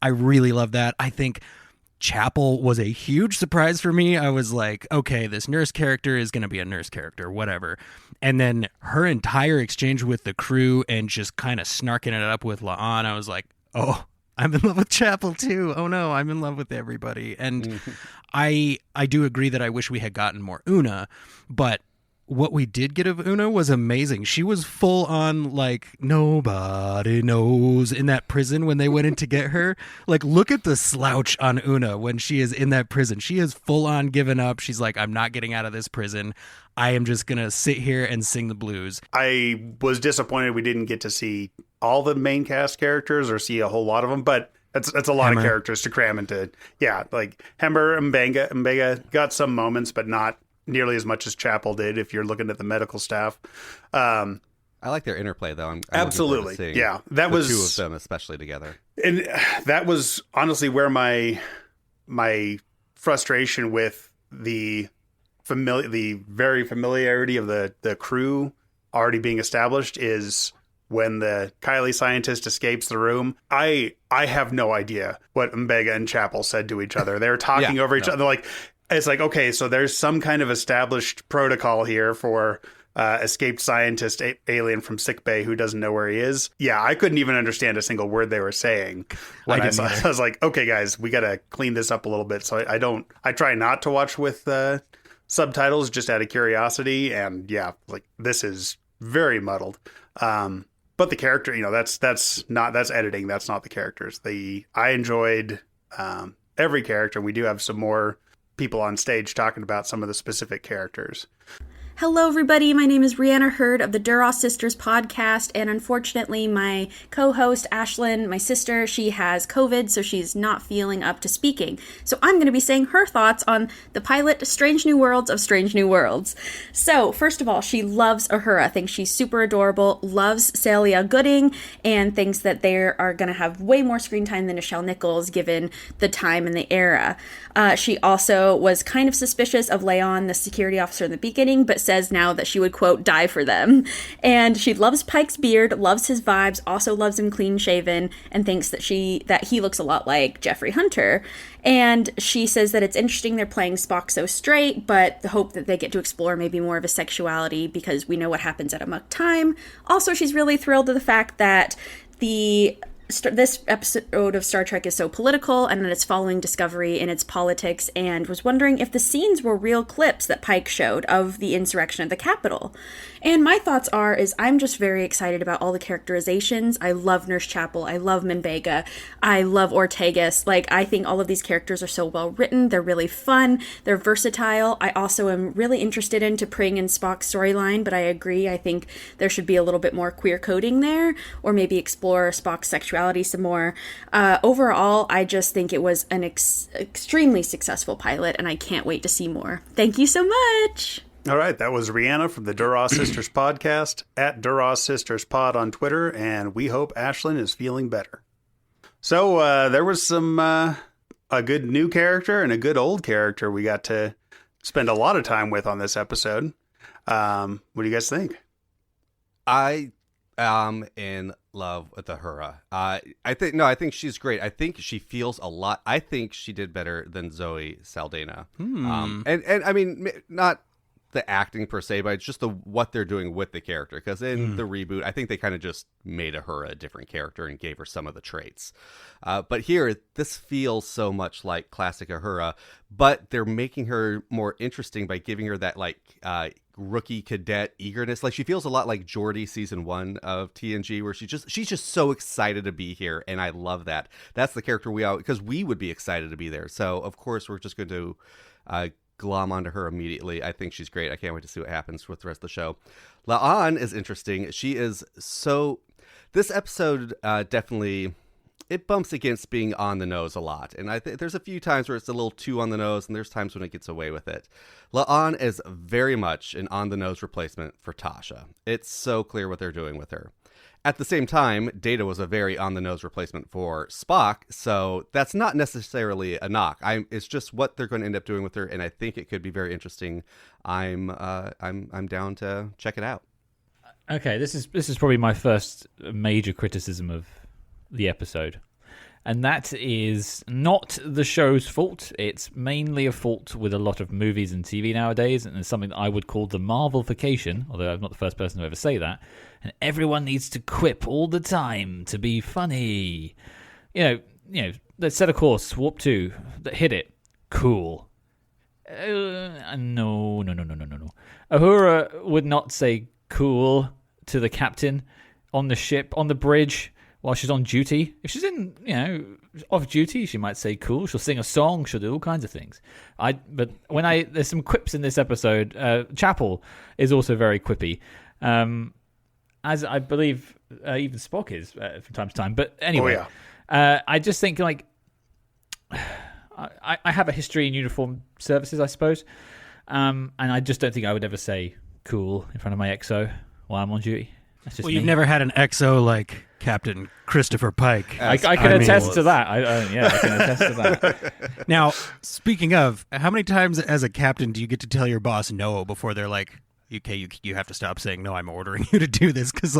I really love that. I think Chapel was a huge surprise for me. I was like, okay, this nurse character is going to be a nurse character, whatever. And then her entire exchange with the crew and just kind of snarking it up with La'an, I was like, oh, I'm in love with Chapel too. Oh no, I'm in love with everybody. And I do agree that I wish we had gotten more Una, but what we did get of Una was amazing. She was full on like nobody knows in that prison when they went in to get her. Like, look at the slouch on Una when she is in that prison. She is full on given up. She's like, I'm not getting out of this prison. I am just going to sit here and sing the blues. I was disappointed we didn't get to see all the main cast characters or see a whole lot of them, but that's a lot of characters to cram into. Yeah, like Hemmer and Mbega got some moments, but not nearly as much as Chapel did if you're looking at the medical staff. I like their interplay, though. I'm absolutely. Yeah, that was two of them, especially together. And that was honestly where my frustration with the very familiarity of the crew already being established is when the Kylie scientist escapes the room. I have no idea what Mbega and Chapel said to each other. They're talking over each other. Like, it's like, okay, so there's some kind of established protocol here for escaped scientist alien from sickbay who doesn't know where he is. Yeah, I couldn't even understand a single word they were saying. When I was like, okay, guys, we got to clean this up a little bit. So I try not to watch with subtitles just out of curiosity, and yeah, like this is very muddled. But the character, that's editing. That's not the characters. I enjoyed every character. And we do have some more people on stage talking about some of the specific characters. Hello, everybody. My name is Rhianna Hurd of the Duras Sisters podcast, and unfortunately, my co-host, Ashlyn, my sister, she has COVID, so she's not feeling up to speaking. So I'm going to be saying her thoughts on the pilot Strange New Worlds of Strange New Worlds. So, first of all, she loves Uhura, thinks she's super adorable, loves Celia Gooding, and thinks that they are going to have way more screen time than Nichelle Nichols, given the time and the era. She also was kind of suspicious of Leon, the security officer in the beginning, but says now that she would, quote, die for them. And she loves Pike's beard, loves his vibes, also loves him clean shaven, and thinks that he looks a lot like Jeffrey Hunter. And she says that it's interesting they're playing Spock so straight, but the hope that they get to explore maybe more of his sexuality because we know what happens at Amok Time. Also, she's really thrilled to the fact that this episode of Star Trek is so political and that it's following Discovery in its politics, and was wondering if the scenes were real clips that Pike showed of the insurrection at the Capitol. And my thoughts is I'm just very excited about all the characterizations. I love Nurse Chapel. I love Minbega. I love Ortegas. I think all of these characters are so well written. They're really fun. They're versatile. I also am really interested in T'Pring and Spock's storyline, but I agree. I think there should be a little bit more queer coding there, or maybe explore Spock's sexuality some more. Overall, I just think it was an extremely successful pilot, and I can't wait to see more. Thank you so much. All right, that was Rhianna from the Duras Sisters podcast, at Duras Sisters Pod on Twitter, and we hope Ashlyn is feeling better. So there was a good new character and a good old character we got to spend a lot of time with on this episode. What do you guys think? I am in love with Uhura. I think she's great. I think she feels a lot. I think she did better than Zoe Saldana. And I mean, not the acting per se, but it's just what they're doing with the character. Because in the reboot, I think they kind of just made Uhura a different character and gave her some of the traits. But here, this feels so much like classic Uhura, but they're making her more interesting by giving her that rookie cadet eagerness. She feels a lot like Geordi season 1 of TNG, where she's just so excited to be here, and I love that. That's the character because we would be excited to be there. So of course we're just going to glom onto her immediately. I think she's great. I can't wait to see what happens with the rest of the show. La'an is interesting. She is so... This episode definitely... It bumps against being on the nose a lot. And I think there's a few times where it's a little too on the nose, and there's times when it gets away with it. La'an is very much an on the nose replacement for Tasha. It's so clear what they're doing with her. At the same time, Data was a very on the nose replacement for Spock, so that's not necessarily a knock. It's just what they're going to end up doing with her, and I think it could be very interesting. I'm down to check it out. Okay, this is probably my first major criticism of the episode, and that is not the show's fault. It's mainly a fault with a lot of movies and TV nowadays, and it's something that I would call the Marvelification, although I'm not the first person to ever say that. And everyone needs to quip all the time to be funny. You know, let's set a course, warp 2, hit it, cool. No. Uhura would not say cool to the captain on the ship, on the bridge, while she's on duty. If she's off duty, she might say cool. She'll sing a song. She'll do all kinds of things. But there's some quips in this episode. Chapel is also very quippy, as I believe even Spock is from time to time. But anyway, I just think I have a history in uniform services, I suppose, and I just don't think I would ever say cool in front of my XO while I'm on duty. That's just you've never had an XO like Captain Christopher Pike. I can attest to that. I can attest to that. Now, speaking of, how many times as a captain do you get to tell your boss no before they're like, okay, you have to stop saying no, I'm ordering you to do this? Because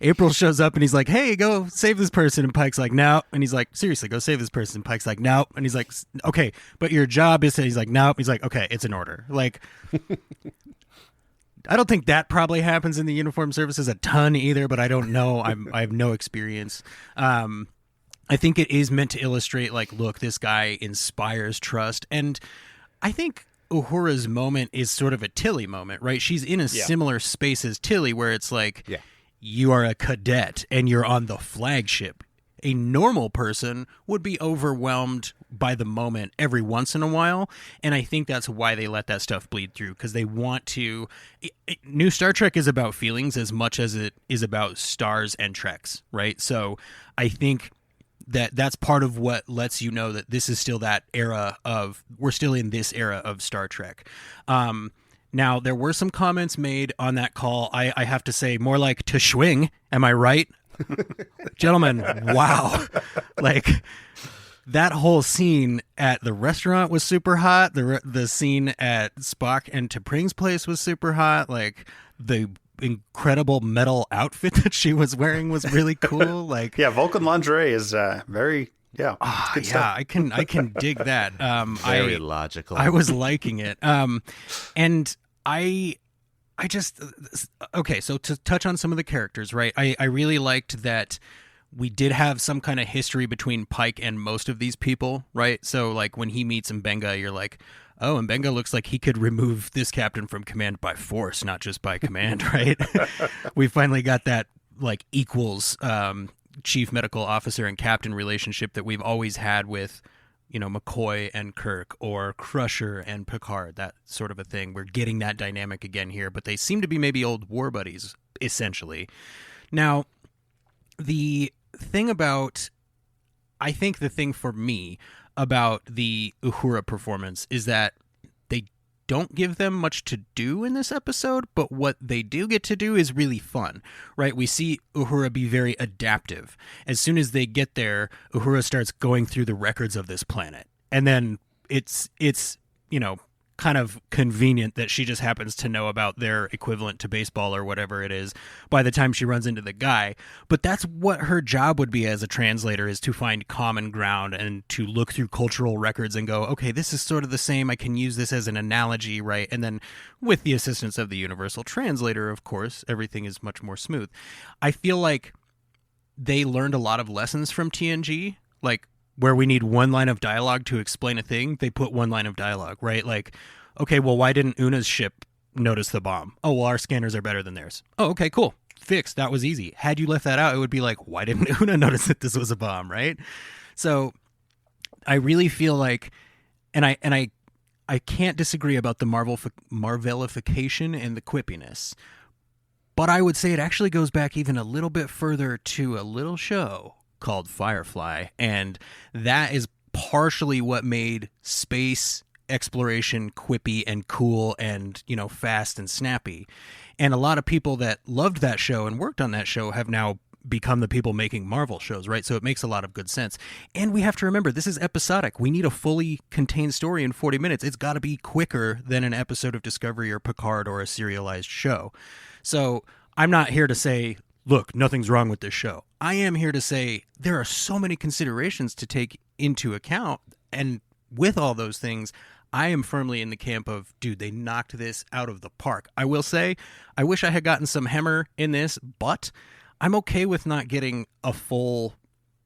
April shows up and he's like, hey, go save this person, and Pike's like, no, and he's like, seriously, go save this person, and Pike's like, no, and he's like, okay, but your job is to... He's like, no, he's like, okay, it's an order. I don't think that probably happens in the uniform services a ton either, but I don't know. I have no experience. I think it is meant to illustrate, look, this guy inspires trust. And I think Uhura's moment is sort of a Tilly moment, right? She's in a similar space as Tilly, where it's like, you are a cadet and you're on the flagship. A normal person would be overwhelmed by the moment every once in a while, and I think that's why they let that stuff bleed through, because they want to... New Star Trek is about feelings as much as it is about stars and treks, right? So I think that's part of what lets you know that this is still that era of... We're still in this era of Star Trek. Now, there were some comments made on that call. I have to say, more like to swing. Am I right? Gentlemen, wow. Like, that whole scene at the restaurant was super hot. The scene at Spock and T'Pring's place was super hot. Like, the incredible metal outfit that she was wearing was really cool. Like, Vulcan lingerie is very... Yeah, good stuff. I can dig that. Very logical. I was liking it. And I just, okay, so to touch on some of the characters, right? I really liked that we did have some kind of history between Pike and most of these people, right? So like when he meets Mbenga, you're like, oh, Mbenga looks like he could remove this captain from command by force, not just by command, right? We finally got that like equals chief medical officer and captain relationship that we've always had with, McCoy and Kirk, or Crusher and Picard, that sort of a thing. We're getting that dynamic again here, but they seem to be maybe old war buddies, essentially. Now, the thing for me about the Uhura performance is that they don't give them much to do in this episode, but what they do get to do is really fun, right? We see Uhura be very adaptive. As soon as they get there, Uhura starts going through the records of this planet. And then it's kind of convenient that she just happens to know about their equivalent to baseball or whatever it is by the time she runs into the guy. But that's what her job would be as a translator, is to find common ground and to look through cultural records and go, okay, this is sort of the same. I can use this as an analogy, right? And then with the assistance of the universal translator, of course, everything is much more smooth. I feel like they learned a lot of lessons from TNG, like where we need one line of dialogue to explain a thing, they put one line of dialogue, right? Like, okay, well, why didn't Una's ship notice the bomb? Oh, well, our scanners are better than theirs. Oh, okay, cool. Fixed. That was easy. Had you left that out, it would be like, why didn't Una notice that this was a bomb, right? So I really feel like, and I can't disagree about the Marvelification and the quippiness, but I would say it actually goes back even a little bit further to a little show called Firefly, and that is partially what made space exploration quippy and cool and, fast and snappy. And a lot of people that loved that show and worked on that show have now become the people making Marvel shows, right? So it makes a lot of good sense. And we have to remember, this is episodic. We need a fully contained story in 40 minutes. It's got to be quicker than an episode of Discovery or Picard or a serialized show. So I'm not here to say, look, nothing's wrong with this show. I am here to say there are so many considerations to take into account. And with all those things, I am firmly in the camp of, dude, they knocked this out of the park. I will say, I wish I had gotten some Hemmer in this, but I'm okay with not getting a full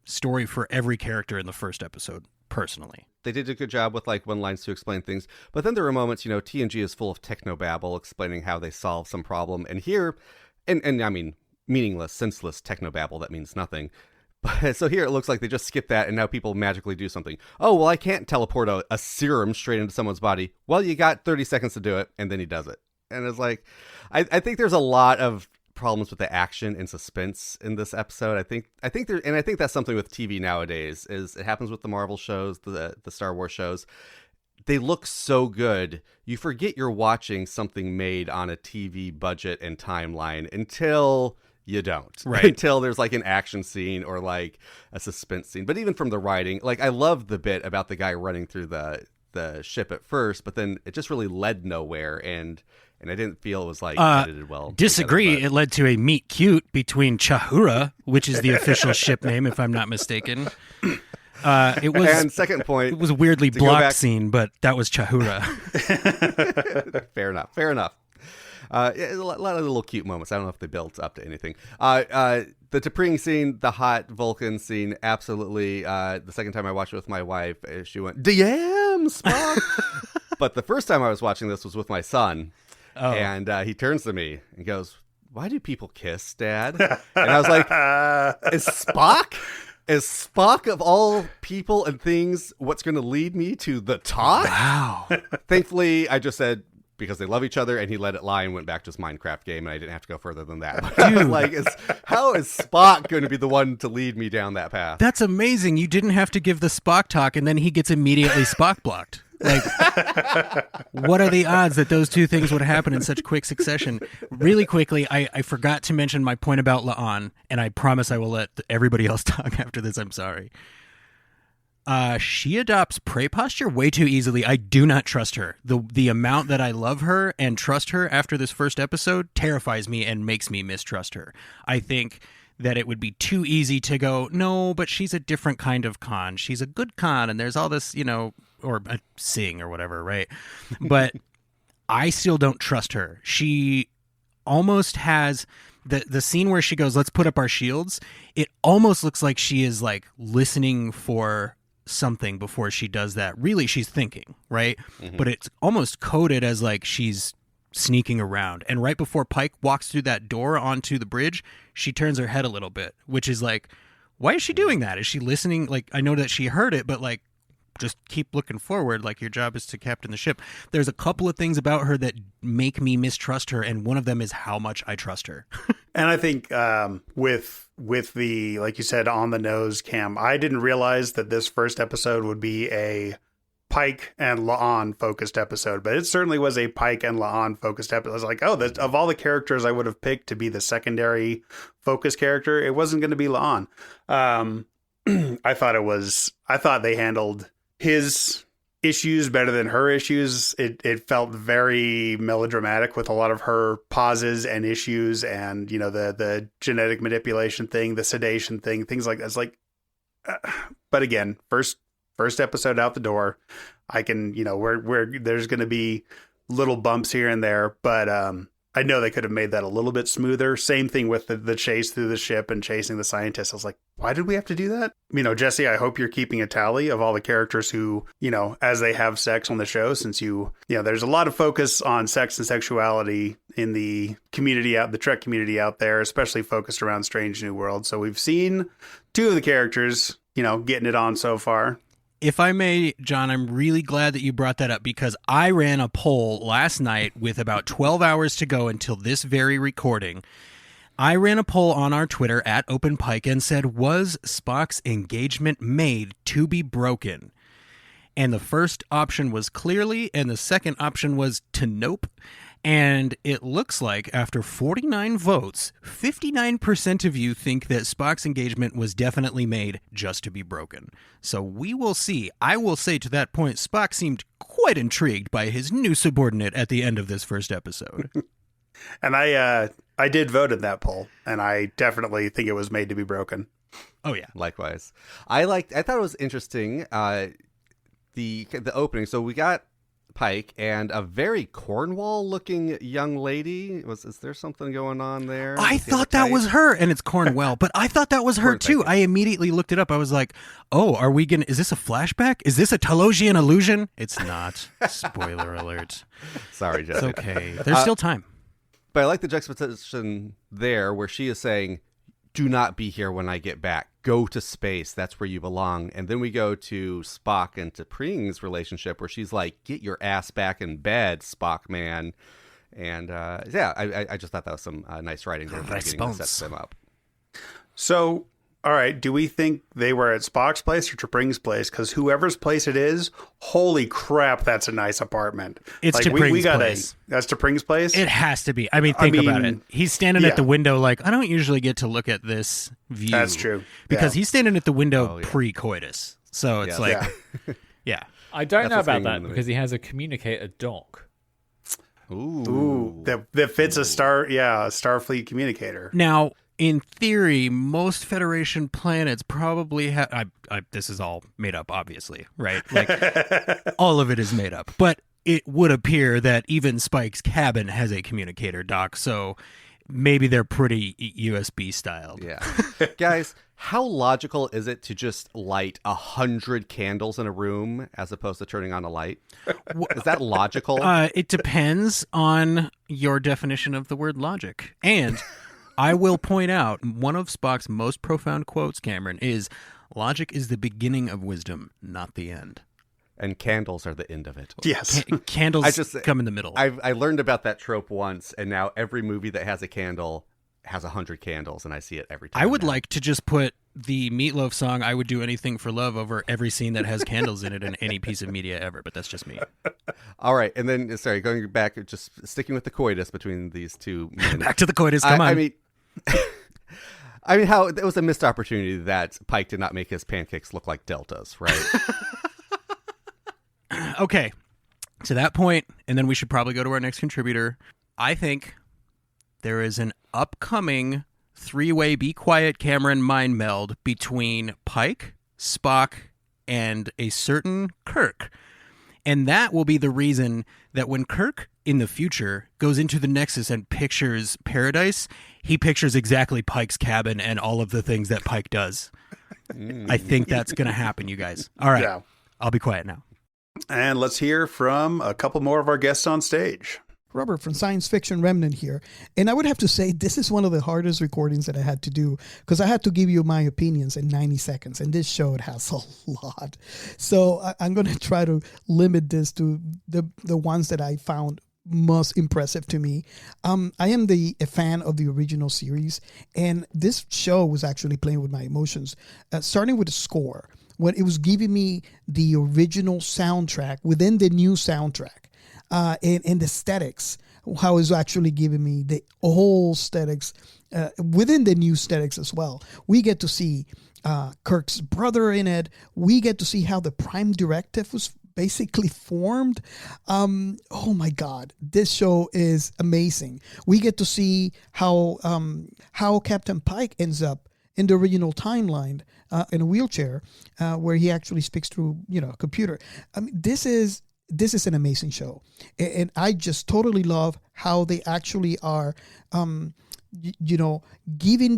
story for every character in the first episode, personally. They did a good job with like one-lines to explain things, but then there were moments, TNG is full of technobabble explaining how they solve some problem, and here, and I mean, meaningless, senseless technobabble that means nothing. But so here it looks like they just skip that and now people magically do something. Oh, well, I can't teleport a serum straight into someone's body. Well, you got 30 seconds to do it, and then he does it. And it's like, I think there's a lot of problems with the action and suspense in this episode. I think that's something with TV nowadays, is it happens with the Marvel shows, the Star Wars shows. They look so good, you forget you're watching something made on a TV budget and timeline until you don't. Right. Until there's like an action scene or like a suspense scene. But even from the writing, like I love the bit about the guy running through the ship at first, but then it just really led nowhere, and I didn't feel it was like edited well. Disagree. Together, it led to a meet cute between Chahura, which is the official ship name, if I'm not mistaken. It was, and second point, it was a weirdly blocked scene, but that was Chahura. Fair enough. A lot of little cute moments. I don't know if they built up to anything. The T'Pring scene, the hot Vulcan scene, absolutely. The second time I watched it with my wife, she went, "Damn, Spock!" But the first time I was watching this was with my son, and he turns to me and goes, "Why do people kiss, Dad?" And I was like, "Is Spock of all people and things what's going to lead me to the talk?" Wow. Thankfully, I just said, because they love each other, and he let it lie and went back to his Minecraft game, and I didn't have to go further than that. But I was like, how is Spock going to be the one to lead me down that path? That's amazing. You didn't have to give the Spock talk, and then he gets immediately Spock blocked. Like, what are the odds that those two things would happen in such quick succession? Really quickly, I forgot to mention my point about La'an, and I promise I will let everybody else talk after this. I'm sorry. She adopts prey posture way too easily. I do not trust her. The amount that I love her and trust her after this first episode terrifies me and makes me mistrust her. I think that it would be too easy to go, no, but she's a different kind of con. She's a good con, and there's all this, or a sing or whatever, right? But I still don't trust her. She almost has the scene where she goes, "Let's put up our shields." It almost looks like she is like listening for something before she does that. Really, she's thinking, right? Mm-hmm. But it's almost coded as like she's sneaking around. And right before Pike walks through that door onto the bridge, she turns her head a little bit, which is like, why is she doing that? Is she listening? Like, I know that she heard it, but like, just keep looking forward. Like, your job is to captain the ship. There's a couple of things about her that make me mistrust her, and one of them is how much I trust her. And I think with the, like you said, on the nose cam, I didn't realize that this first episode would be a Pike and La'an focused episode, but it certainly was a Pike and La'an focused episode. I was like, of all the characters I would have picked to be the secondary focus character, it wasn't going to be La'an. I thought they handled his issues better than her issues. It felt very melodramatic with a lot of her pauses and issues, and the genetic manipulation thing, the sedation thing, things like that. It's like, but again, first episode out the door, I can where there's going to be little bumps here and there, but I know they could have made that a little bit smoother. Same thing with the chase through the ship and chasing the scientists. I was like, why did we have to do that? Jesse, I hope you're keeping a tally of all the characters who, as they have sex on the show, since there's a lot of focus on sex and sexuality in the Trek community out there, especially focused around Strange New World. So we've seen two of the characters, getting it on so far. If I may, John, I'm really glad that you brought that up, because I ran a poll last night with about 12 hours to go until this very recording. I ran a poll on our Twitter at OpenPike and said, was Spock's engagement made to be broken? And the first option was clearly, and the second option was to nope. And it looks like after 49 votes, 59% of you think that Spock's engagement was definitely made just to be broken. So we will see. I will say to that point, Spock seemed quite intrigued by his new subordinate at the end of this first episode. And I did vote in that poll, and I definitely think it was made to be broken. Oh yeah, likewise. I thought it was interesting. The opening. So we got Pike and a very Cornwall-looking young lady. Is there something going on there? I thought that was her, and it's Cornwell, but I thought that was her too. I immediately looked it up. I was like, "Oh, is this a flashback? Is this a Telosian illusion?" It's not. Spoiler alert. Sorry, Jessica. It's okay. There's still time. But I like the juxtaposition there, where she is saying, "Do not be here when I get back. Go to space. That's where you belong." And then we go to Spock and to Pring's relationship, where she's like, "Get your ass back in bed, Spock man." And I just thought that was some nice writing there for beginning to set them up. So, all right, do we think they were at Spock's place or to Pring's place? Because whoever's place it is, holy crap, that's a nice apartment. It's to Pring's place. That's to Pring's place? It has to be. I mean, think about it. He's standing at the window like, I don't usually get to look at this view. That's true. Because he's standing at the window pre-coitus. So it's yeah. I don't know about that because he has a communicator dock. Ooh. That fits a Starfleet communicator. Now, in theory, most Federation planets probably have... this is all made up, obviously, right? Like, all of it is made up. But it would appear that even Spike's cabin has a communicator dock, so maybe they're pretty USB styled. Yeah. Guys, how logical is it to just light 100 candles in a room as opposed to turning on a light? Is that logical? It depends on your definition of the word logic. And I will point out, one of Spock's most profound quotes, Cameron, is, "Logic is the beginning of wisdom, not the end." And candles are the end of it. Yes. Candles come in the middle. I learned about that trope once, and now every movie that has a candle has 100 candles, and I see it every time. I would now. like to just put the Meatloaf song, "I Would Do Anything for Love," over every scene that has candles in it in any piece of media ever, but that's just me. All right, and then, sorry, going back, just sticking with the coitus between these two men. Back to the coitus, come on. I mean, how it was a missed opportunity that Pike did not make his pancakes look like deltas, right? Okay, to that point, and then we should probably go to our next contributor. I think there is an upcoming three-way Be Quiet Cameron mind meld between Pike, Spock, and a certain Kirk. And that will be the reason that when Kirk in the future goes into the Nexus and pictures Paradise, he pictures exactly Pike's cabin and all of the things that Pike does. I think that's going to happen, you guys. All right, Yeah. I'll be quiet now. And let's hear from a couple more of our guests on stage. Robert from Science Fiction Remnant here. And I would have to say this is one of the hardest recordings that I had to do because I had to give you my opinions in 90 seconds. And this show, it has a lot. So I'm going to try to limit this to the ones that I found most impressive to me. I am a fan of the original series. And this show was actually playing with my emotions, starting with the score. When it was giving me the original soundtrack within the new soundtrack. And the aesthetics, how it's actually giving me the whole aesthetics within the new aesthetics as well. We get to see Kirk's brother in it. We get to see how the Prime Directive was basically formed. Oh my God, this show is amazing. We get to see how Captain Pike ends up in the original timeline in a wheelchair, where he actually speaks through a computer. I mean, this is an amazing show. And I just totally love how they actually are, giving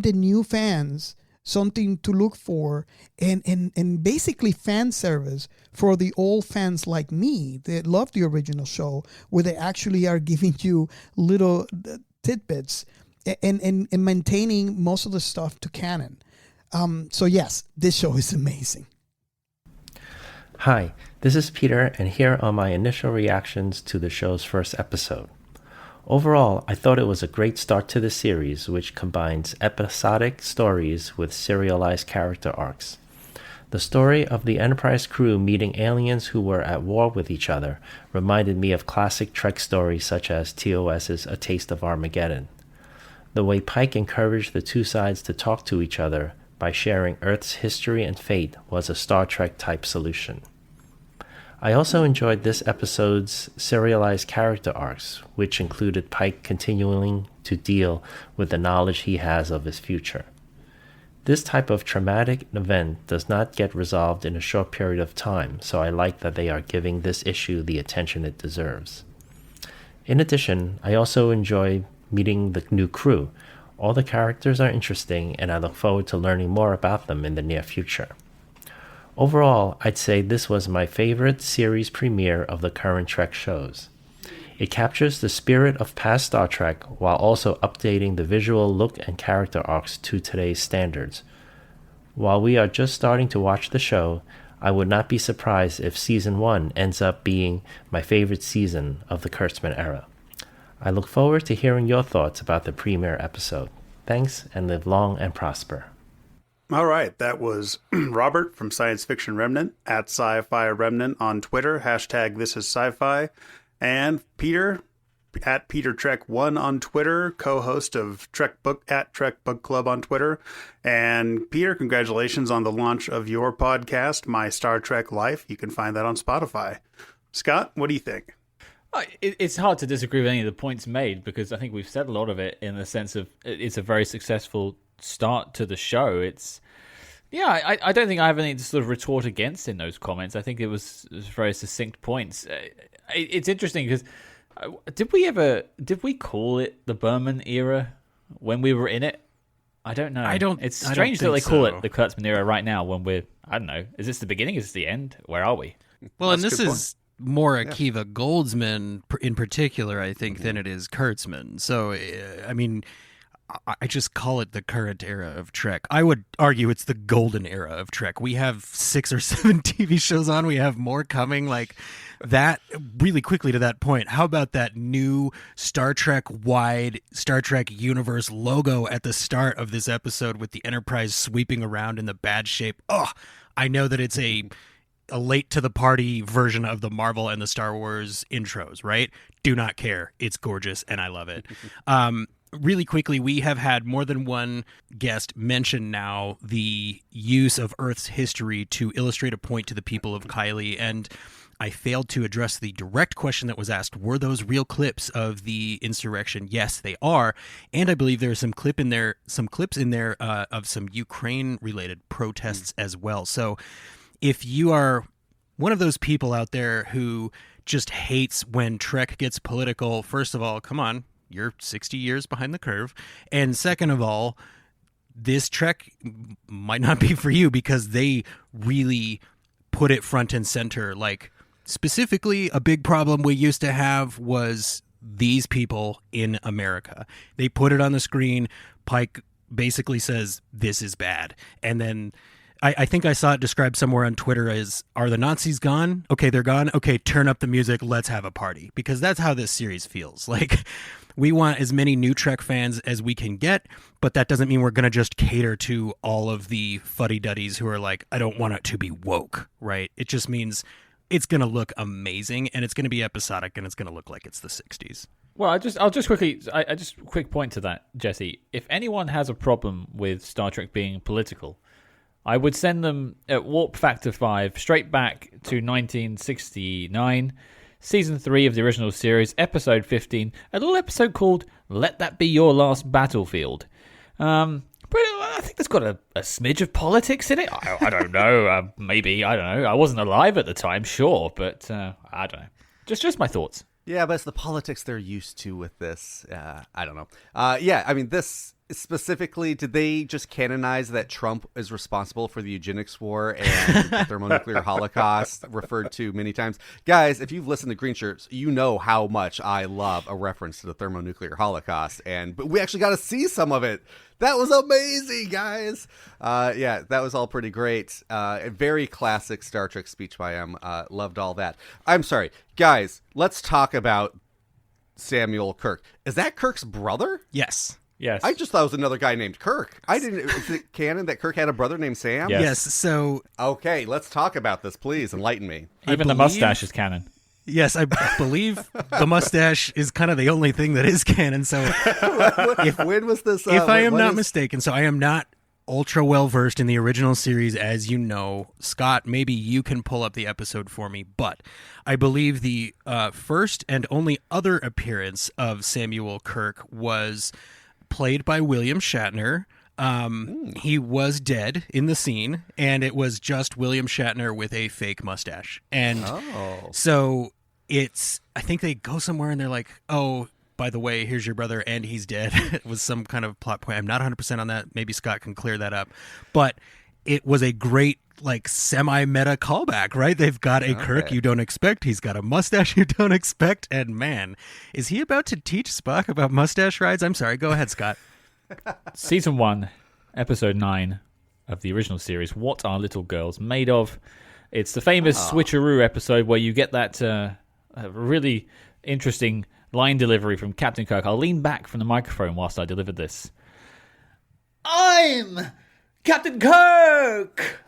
the new fans something to look for and basically fan service for the old fans like me that love the original show, where they actually are giving you little tidbits and maintaining most of the stuff to canon. So yes, this show is amazing. Hi, this is Peter, and here are my initial reactions to the show's first episode. Overall, I thought it was a great start to the series, which combines episodic stories with serialized character arcs. The story of the Enterprise crew meeting aliens who were at war with each other reminded me of classic Trek stories such as TOS's A Taste of Armageddon. The way Pike encouraged the two sides to talk to each other by sharing Earth's history and fate was a Star Trek-type solution. I also enjoyed this episode's serialized character arcs, which included Pike continuing to deal with the knowledge he has of his future. This type of traumatic event does not get resolved in a short period of time, so I like that they are giving this issue the attention it deserves. In addition, I also enjoy meeting the new crew. All the characters are interesting, and I look forward to learning more about them in the near future. Overall, I'd say this was my favorite series premiere of the current Trek shows. It captures the spirit of past Star Trek while also updating the visual look and character arcs to today's standards. While we are just starting to watch the show, I would not be surprised if Season 1 ends up being my favorite season of the Kurtzman era. I look forward to hearing your thoughts about the premiere episode. Thanks, and live long and prosper. All right, that was Robert from Science Fiction Remnant, at Sci-Fi Remnant on Twitter, hashtag This Is Sci-Fi, and Peter, at Peter Trek 1 on Twitter, co-host of Trek Book Club on Twitter. And Peter, congratulations on the launch of your podcast, My Star Trek Life. You can find that on Spotify. Scott, what do you think? It's hard to disagree with any of the points made, because I think we've said a lot of it in the sense of it's a very successful start to the show. I don't think I have anything to sort of retort against in those comments. I think it was very succinct points. It's interesting because did we call it the Berman era when we were in it? I don't know. I don't. It's I don't strange that they think call so. it the Kurtzman era right now when we're. I don't know. Is this the beginning? Is this the end? Where are we? Well, and That's this a good is more Akiva Goldsman in particular, I think, than it is Kurtzman. So, I mean, I just call it the current era of Trek. I would argue it's the golden era of Trek. We have 6 or 7 TV shows on. We have more coming. Like that, really quickly to that point, how about that new Star Trek wide Star Trek universe logo at the start of this episode with the Enterprise sweeping around in the bad shape? Oh, I know that it's a late to the party version of the Marvel and the Star Wars intros, right? Do not care. It's gorgeous and I love it. Really quickly, we have had more than one guest mention now the use of Earth's history to illustrate a point to the people of Kylie, and I failed to address the direct question that was asked. Were those real clips of the insurrection? Yes, they are, and I believe there's some clips in there of some Ukraine-related protests as well. So, if you are one of those people out there who just hates when Trek gets political, first of all, come on. You're 60 years behind the curve. And second of all, this Trek might not be for you because they really put it front and center. Like, specifically, a big problem we used to have was these people in America. They put it on the screen. Pike basically says, this is bad. And then I think I saw it described somewhere on Twitter as, are the Nazis gone? Okay, they're gone. Okay, turn up the music. Let's have a party. Because that's how this series feels. Like, we want as many new Trek fans as we can get, but that doesn't mean we're going to just cater to all of the fuddy-duddies who are like, I don't want it to be woke, right? It just means it's going to look amazing, and it's going to be episodic, and it's going to look like it's the 60s. Well, I'll just quickly, quick point to that, Jesse. If anyone has a problem with Star Trek being political, I would send them at Warp Factor 5 straight back to 1969, Season 3 of the original series, Episode 15, a little episode called Let That Be Your Last Battlefield. But I think that's got a smidge of politics in it. I don't know. Maybe. I don't know. I wasn't alive at the time, sure, but I don't know. Just my thoughts. Yeah, but it's the politics they're used to with this. I don't know. Yeah, I mean, this specifically, did they just canonize that Trump is responsible for the eugenics war and the thermonuclear holocaust referred to many times? Guys, if you've listened to Green Shirts, you know how much I love a reference to the thermonuclear holocaust, but we actually got to see some of it. That was amazing, guys. Yeah, that was all pretty great. A very classic Star Trek speech by him. Loved all that. I'm sorry. Guys, let's talk about Samuel Kirk. Is that Kirk's brother? Yes. Yes. I just thought it was another guy named Kirk. I didn't. Is it canon that Kirk had a brother named Sam? Yes. So, okay, let's talk about this, please. Enlighten me. Even the mustache is canon. Yes, I believe the mustache is kind of the only thing that is canon. So, when was this? If I am not mistaken, so I am not ultra well versed in the original series, as you know. Scott, maybe you can pull up the episode for me, but I believe the first and only other appearance of Samuel Kirk was played by William Shatner. He was dead in the scene, and it was just William Shatner with a fake mustache. And so I think they go somewhere and they're like, oh, by the way, here's your brother and he's dead. It was some kind of plot point. I'm not 100% on that. Maybe Scott can clear that up. But it was a great, like, semi-meta callback, right? They've got a Kirk you don't expect. He's got a mustache you don't expect. And man, is he about to teach Spock about mustache rides? I'm sorry. Go ahead, Scott. Season 1, Episode 9 of the original series, What Are Little Girls Made Of? It's the famous switcheroo episode where you get that really interesting line delivery from Captain Kirk. I'll lean back from the microphone whilst I deliver this. I'm Captain Kirk!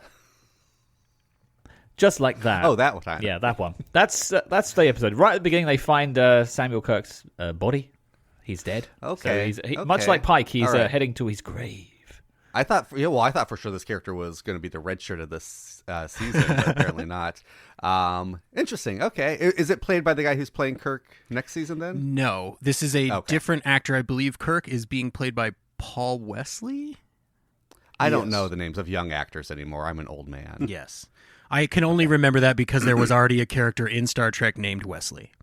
Just like that. Oh, that one. Yeah, that one. That's the episode. Right at the beginning, they find Samuel Kirk's body. He's dead. Okay. So much like Pike, he's heading to his grave. I thought for sure this character was going to be the red shirt of this season, but apparently not. Interesting. Okay. Is it played by the guy who's playing Kirk next season then? No, this is a different actor. I believe Kirk is being played by Paul Wesley. I don't know the names of young actors anymore. I'm an old man. Yes. I can only remember that because there was already a character in Star Trek named Wesley.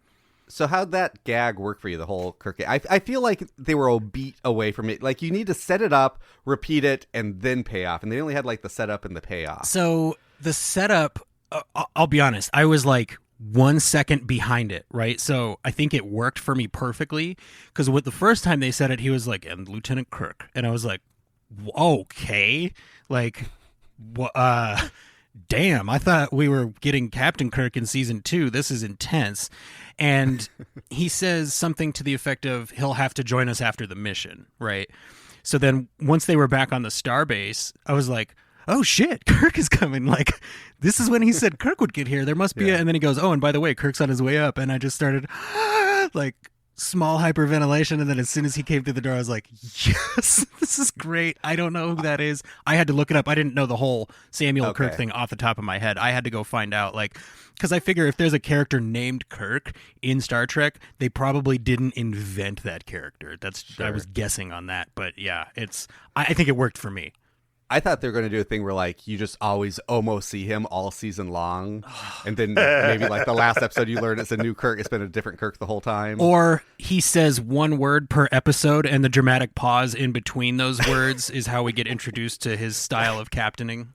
So how'd that gag work for you, the whole Kirk? I feel like they were a beat away from it. Like, you need to set it up, repeat it, and then pay off. And they only had, like, the setup and the payoff. So the setup, I'll be honest, I was like 1 second behind it, right? So I think it worked for me perfectly. Because the first time they said it, he was like, and Lieutenant Kirk. And I was like, okay. Like, damn, I thought we were getting Captain Kirk in season 2. This is intense. And he says something to the effect of he'll have to join us after the mission, right? So then once they were back on the starbase, I was like, oh shit, Kirk is coming. Like, this is when he said Kirk would get here. There must be and then he goes, oh, and by the way, Kirk's on his way up. And I just started like small hyperventilation, and then as soon as he came through the door, I was like, yes, this is great. I don't know who that is. I had to look it up. I didn't know the whole Samuel Kirk thing off the top of my head. I had to go find out, like, because I figure if there's a character named Kirk in Star Trek, they probably didn't invent that character. I was guessing on that, but yeah, I think it worked for me. I thought they were going to do a thing where, like, you just always almost see him all season long. And then maybe, like, the last episode you learn it's a new Kirk. It's been a different Kirk the whole time. Or he says one word per episode, and the dramatic pause in between those words is how we get introduced to his style of captaining.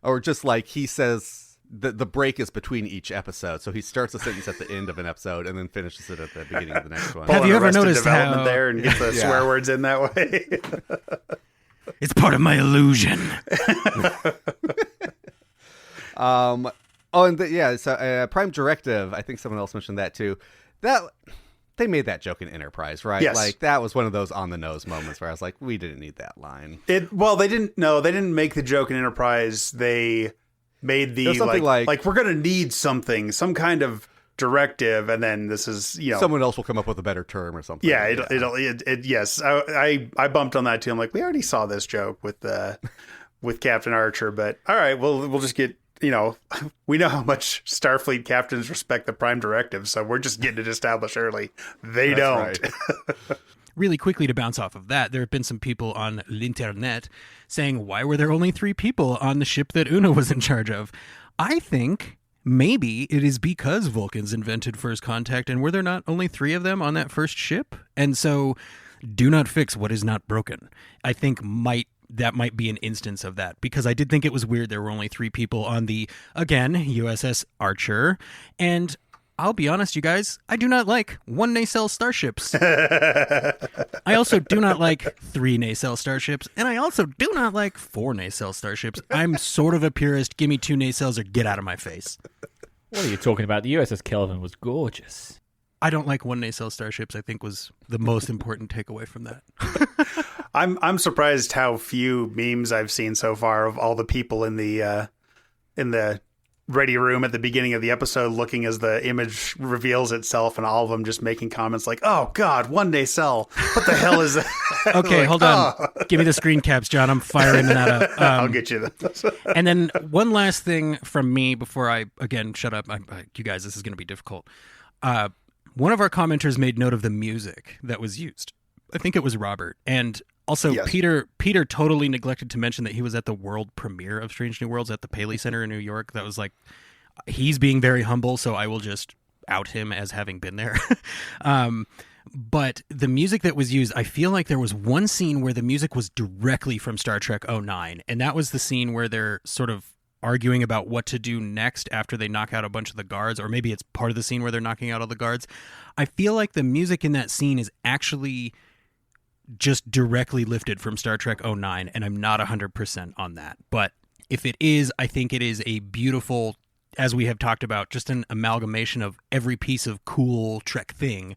Or just, like, he says the break is between each episode. So he starts a sentence at the end of an episode and then finishes it at the beginning of the next one. Have you ever noticed development there and get the swear words in that way? It's part of my illusion. So Prime Directive, I think someone else mentioned that too. That they made that joke in Enterprise, right? Yes. Like, that was one of those on the nose moments where I was like, we didn't need that line. They didn't make the joke in Enterprise. They made the like we're gonna need something, some kind of directive, and then this is, someone else will come up with a better term or something. Yes, I bumped on that too. I'm like, we already saw this joke with Captain Archer, but all right, we'll just get, we know how much Starfleet captains respect the Prime Directive, so we're just getting it established early. They don't. Right. Really quickly, to bounce off of that, there have been some people on l'internet saying, why were there only 3 people on the ship that Una was in charge of? I think maybe it is because Vulcans invented first contact, and were there not only 3 of them on that first ship? And so, do not fix what is not broken. I think that might be an instance of that, because I did think it was weird there were only 3 people on the, again, USS Archer. And I'll be honest, you guys, I do not like 1 nacelle starships. I also do not like 3 nacelle starships, and I also do not like 4 nacelle starships. I'm sort of a purist. Give me 2 nacelles or get out of my face. What are you talking about? The USS Kelvin was gorgeous. I don't like 1 nacelle starships, I think, was the most important takeaway from that. I'm surprised how few memes I've seen so far of all the people in the ready room at the beginning of the episode looking as the image reveals itself, and all of them just making comments like, oh god, 1 nacelle, what the hell is that? Okay, like, hold on. Give me the screen caps, John. I'm firing that up. I'll get you those. And then one last thing from me before I, again, shut up. You guys, this is going to be difficult. One of our commenters made note of the music that was used. I think it was Robert. And also, yes. Peter totally neglected to mention that he was at the world premiere of Strange New Worlds at the Paley Center in New York. That was like, he's being very humble, so I will just out him as having been there. But the music that was used, I feel like there was one scene where the music was directly from Star Trek 09, and that was the scene where they're sort of arguing about what to do next after they knock out a bunch of the guards, or maybe it's part of the scene where they're knocking out all the guards. I feel like the music in that scene is actually just directly lifted from Star Trek 09, and I'm not 100% on that. But if it is, I think it is a beautiful, as we have talked about, just an amalgamation of every piece of cool Trek thing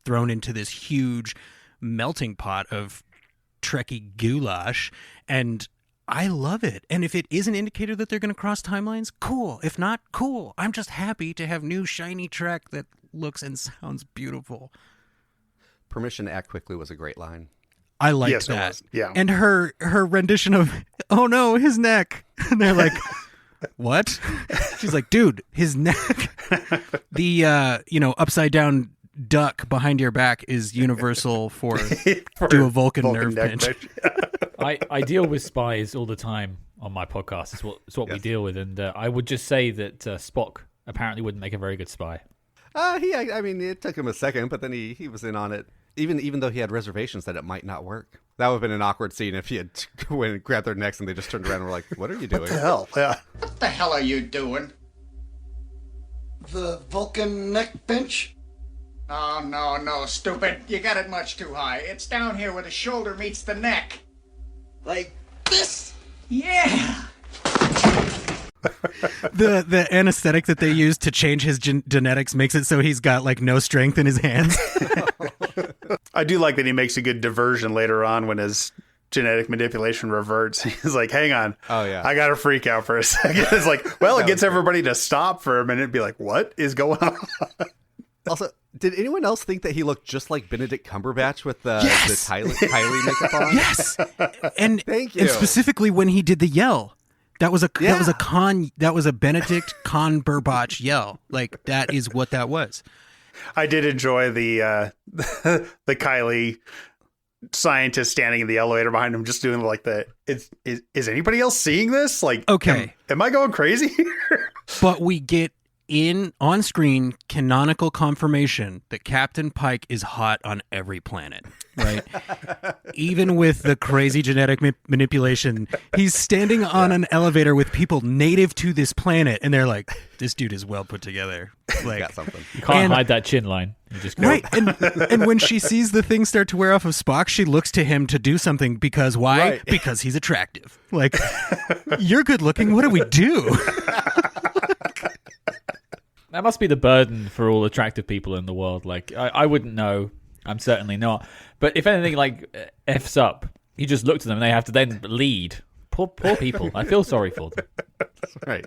thrown into this huge melting pot of Trekkie goulash, and I love it. And if it is an indicator that they're going to cross timelines, cool. If not, cool. I'm just happy to have new shiny Trek that looks and sounds beautiful. Permission to act quickly was a great line. I liked yes, that. It was. Yeah. And her rendition of, oh no, his neck. And they're like, what? She's like, dude, his neck. The, upside down duck behind your back is universal for do a Vulcan nerve pinch. I deal with spies all the time on my podcast. It's what we deal with. And I would just say that Spock apparently wouldn't make a very good spy. I mean, it took him a second, but then he was in on it. Even though he had reservations that it might not work. That would have been an awkward scene if he had went and grabbed their necks and they just turned around and were like, "What are you doing? What the hell? Yeah. What the hell are you doing? The Vulcan neck pinch? Oh, no, stupid. You got it much too high. It's down here where the shoulder meets the neck. Like this? Yeah. The anesthetic that they use to change his genetics makes it so he's got like no strength in his hands. I do like that he makes a good diversion later on when his genetic manipulation reverts. He's like, hang on. Oh, yeah. I got to freak out for a second. It's like, well, it gets everybody to stop for a minute and be like, what is going on? Also, did anyone else think that he looked just like Benedict Cumberbatch with the Kylie makeup on? Yes. And thank you. And specifically when he did the yell. That was a Benedict Cumberbatch yell. Like that is what that was. I did enjoy the Kylie scientist standing in the elevator behind him, just doing like is anybody else seeing this? Like, okay, am I going crazy here? But we get on screen canonical confirmation that Captain Pike is hot on every planet, right? Even with the crazy genetic manipulation, he's standing on an elevator with people native to this planet, and they're like, "This dude is well put together." Like, got something. You can't hide that chin line. You just go. Right, and when she sees the thing start to wear off of Spock, she looks to him to do something because why? Right. Because he's attractive. Like, you're good looking. What do we do? That must be the burden for all attractive people in the world. Like, I wouldn't know. I'm certainly not. But if anything, like, F's up, you just look to them and they have to then lead. Poor people. I feel sorry for them. That's right.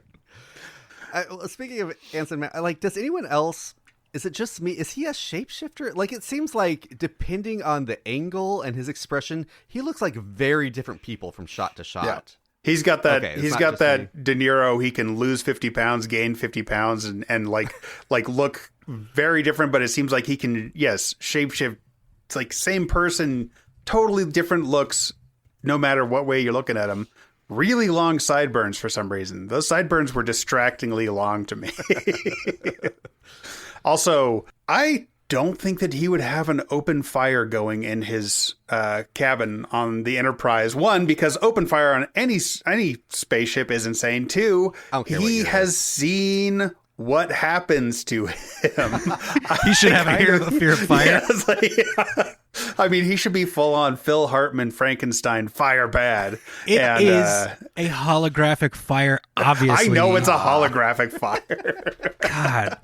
Speaking of Anson, like, does anyone else... Is it just me? Is he a shapeshifter? Like, it seems like, depending on the angle and his expression, he looks like very different people from shot to shot. Yeah. He's got that. Okay, he's got that De Niro. He can lose 50 pounds, gain 50 pounds, and like look very different. But it seems like he can, shapeshift. It's like same person, totally different looks, no matter what way you're looking at him. Really long sideburns for some reason. Those sideburns were distractingly long to me. Also, I don't think that he would have an open fire going in his cabin on the Enterprise. One, because open fire on any spaceship is insane. Two, he has seen what happens to him. He should have a fear of fire. I mean, he should be full on Phil Hartman, Frankenstein, fire bad. It is a holographic fire, obviously. I know it's a holographic fire. God.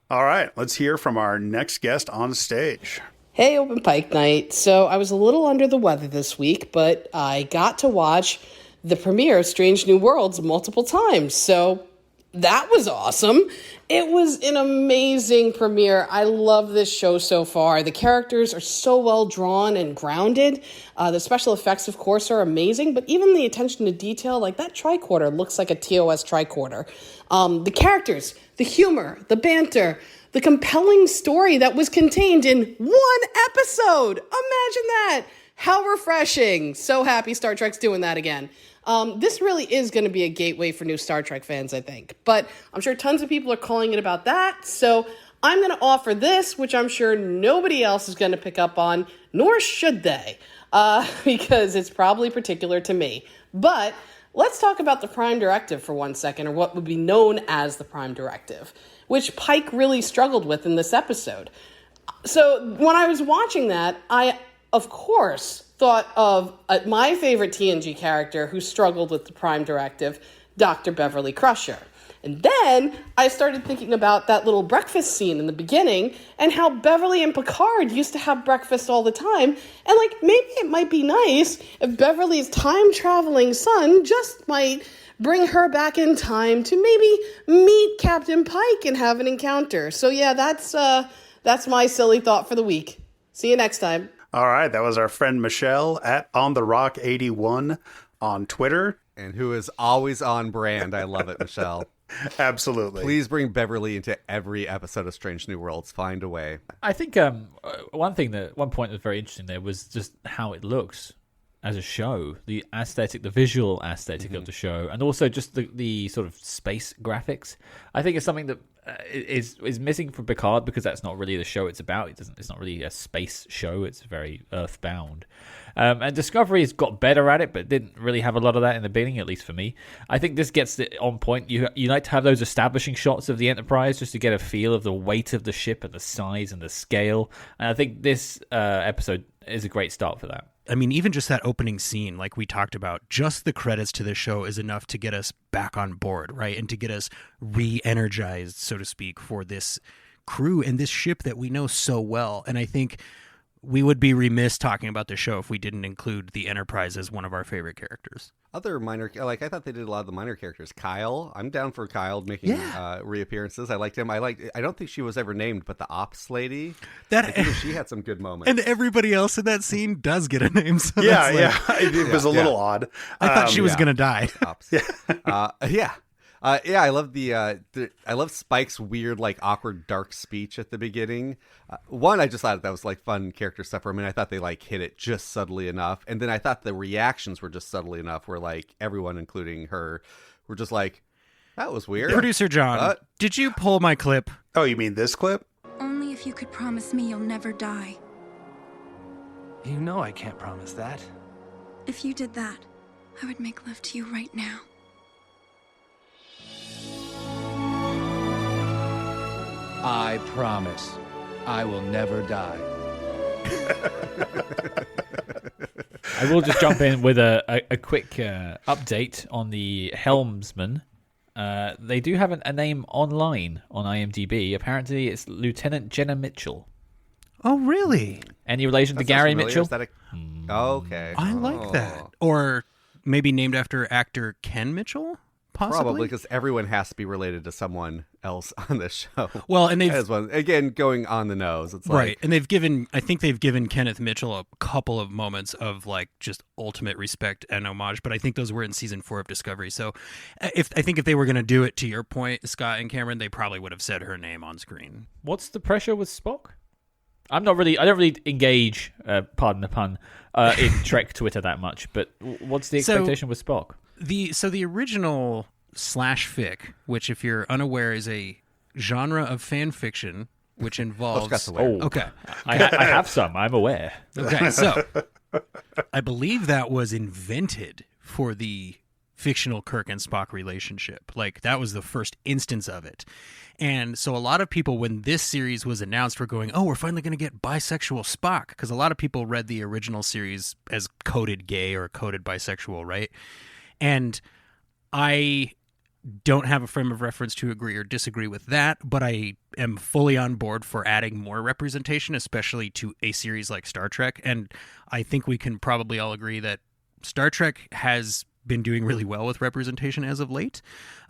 All right, let's hear from our next guest on stage. Hey, Open Pike Night. So I was a little under the weather this week, but I got to watch the premiere of Strange New Worlds multiple times. So that was awesome. It was an amazing premiere. I love this show so far. The characters are so well drawn and grounded. The special effects, of course, are amazing, but even the attention to detail, like that tricorder looks like a TOS tricorder. The characters, the humor, the banter, the compelling story that was contained in one episode. Imagine that. How refreshing. So happy Star Trek's doing that again. This really is going to be a gateway for new Star Trek fans, I think. But I'm sure tons of people are calling it about that. So I'm going to offer this, which I'm sure nobody else is going to pick up on, nor should they, because it's probably particular to me. But let's talk about the Prime Directive for 1 second, or what would be known as the Prime Directive, which Pike really struggled with in this episode. So when I was watching that, I, of course, thought of my favorite TNG character who struggled with the Prime Directive, Dr. Beverly Crusher. And then I started thinking about that little breakfast scene in the beginning and how Beverly and Picard used to have breakfast all the time. And like, maybe it might be nice if Beverly's time-traveling son just might bring her back in time to maybe meet Captain Pike and have an encounter. So yeah, that's my silly thought for the week. See you next time. All right, that was our friend Michelle at OnTheRock81 on Twitter. And who is always on brand. I love it, Michelle. Absolutely. Please bring Beverly into every episode of Strange New Worlds. Find a way. I think one point that was very interesting there was just how it looks as a show, the visual aesthetic of the show, and also just the sort of space graphics. I think it's something that is missing from Picard because that's not really the show it's about. It's not really a space show. It's very earthbound. And Discovery has got better at it, but didn't really have a lot of that in the beginning, at least for me. I think this gets it on point. You like to have those establishing shots of the Enterprise just to get a feel of the weight of the ship and the size and the scale. And I think this episode is a great start for that. I mean, even just that opening scene, like we talked about, just the credits to this show is enough to get us back on board, right? And to get us re-energized, so to speak, for this crew and this ship that we know so well. And I think we would be remiss talking about the show if we didn't include the Enterprise as one of our favorite characters. Other minor, like I thought they did a lot of the minor characters. Kyle, I'm down for Kyle making reappearances. I liked him. I don't think she was ever named, but the ops lady, I think she had some good moments. And everybody else in that scene does get a name. So it was a little odd. I thought she was going to die. Ops. I love I love Spike's weird, like awkward, dark speech at the beginning. One, I just thought that was like fun character stuff for him, and I thought they like hit it just subtly enough. And then I thought the reactions were just subtly enough, where like everyone, including her, were just like, "That was weird." Producer John, did you pull my clip? Oh, you mean this clip? Only if you could promise me you'll never die. You know I can't promise that. If you did that, I would make love to you right now. I promise I will never die. I will just jump in with a quick update on the helmsman. They do have a name online on IMDb. Apparently, it's Lieutenant Jenna Mitchell. Oh, really? Any relation to Gary Mitchell? Is that okay. I like that. Or maybe named after actor Ken Mitchell? Possibly? Probably, because everyone has to be related to someone else on this show. Well, and they've again going on the nose. It's like, right, and I think they've given Kenneth Mitchell a couple of moments of like just ultimate respect and homage. But I think those were in season 4 of Discovery. So, if they were going to do it, to your point, Scott and Cameron, they probably would have said her name on screen. What's the pressure with Spock? I don't really engage, pardon the pun, in Trek Twitter that much. But what's the expectation with Spock? The original /fic, which if you're unaware is a genre of fan fiction which involves okay, I have some. I'm aware. Okay, so I believe that was invented for the fictional Kirk and Spock relationship. Like that was the first instance of it. And so a lot of people, when this series was announced, were going, "Oh, we're finally going to get bisexual Spock," because a lot of people read the original series as coded gay or coded bisexual, right? And I don't have a frame of reference to agree or disagree with that, but I am fully on board for adding more representation, especially to a series like Star Trek. And I think we can probably all agree that Star Trek has been doing really well with representation as of late.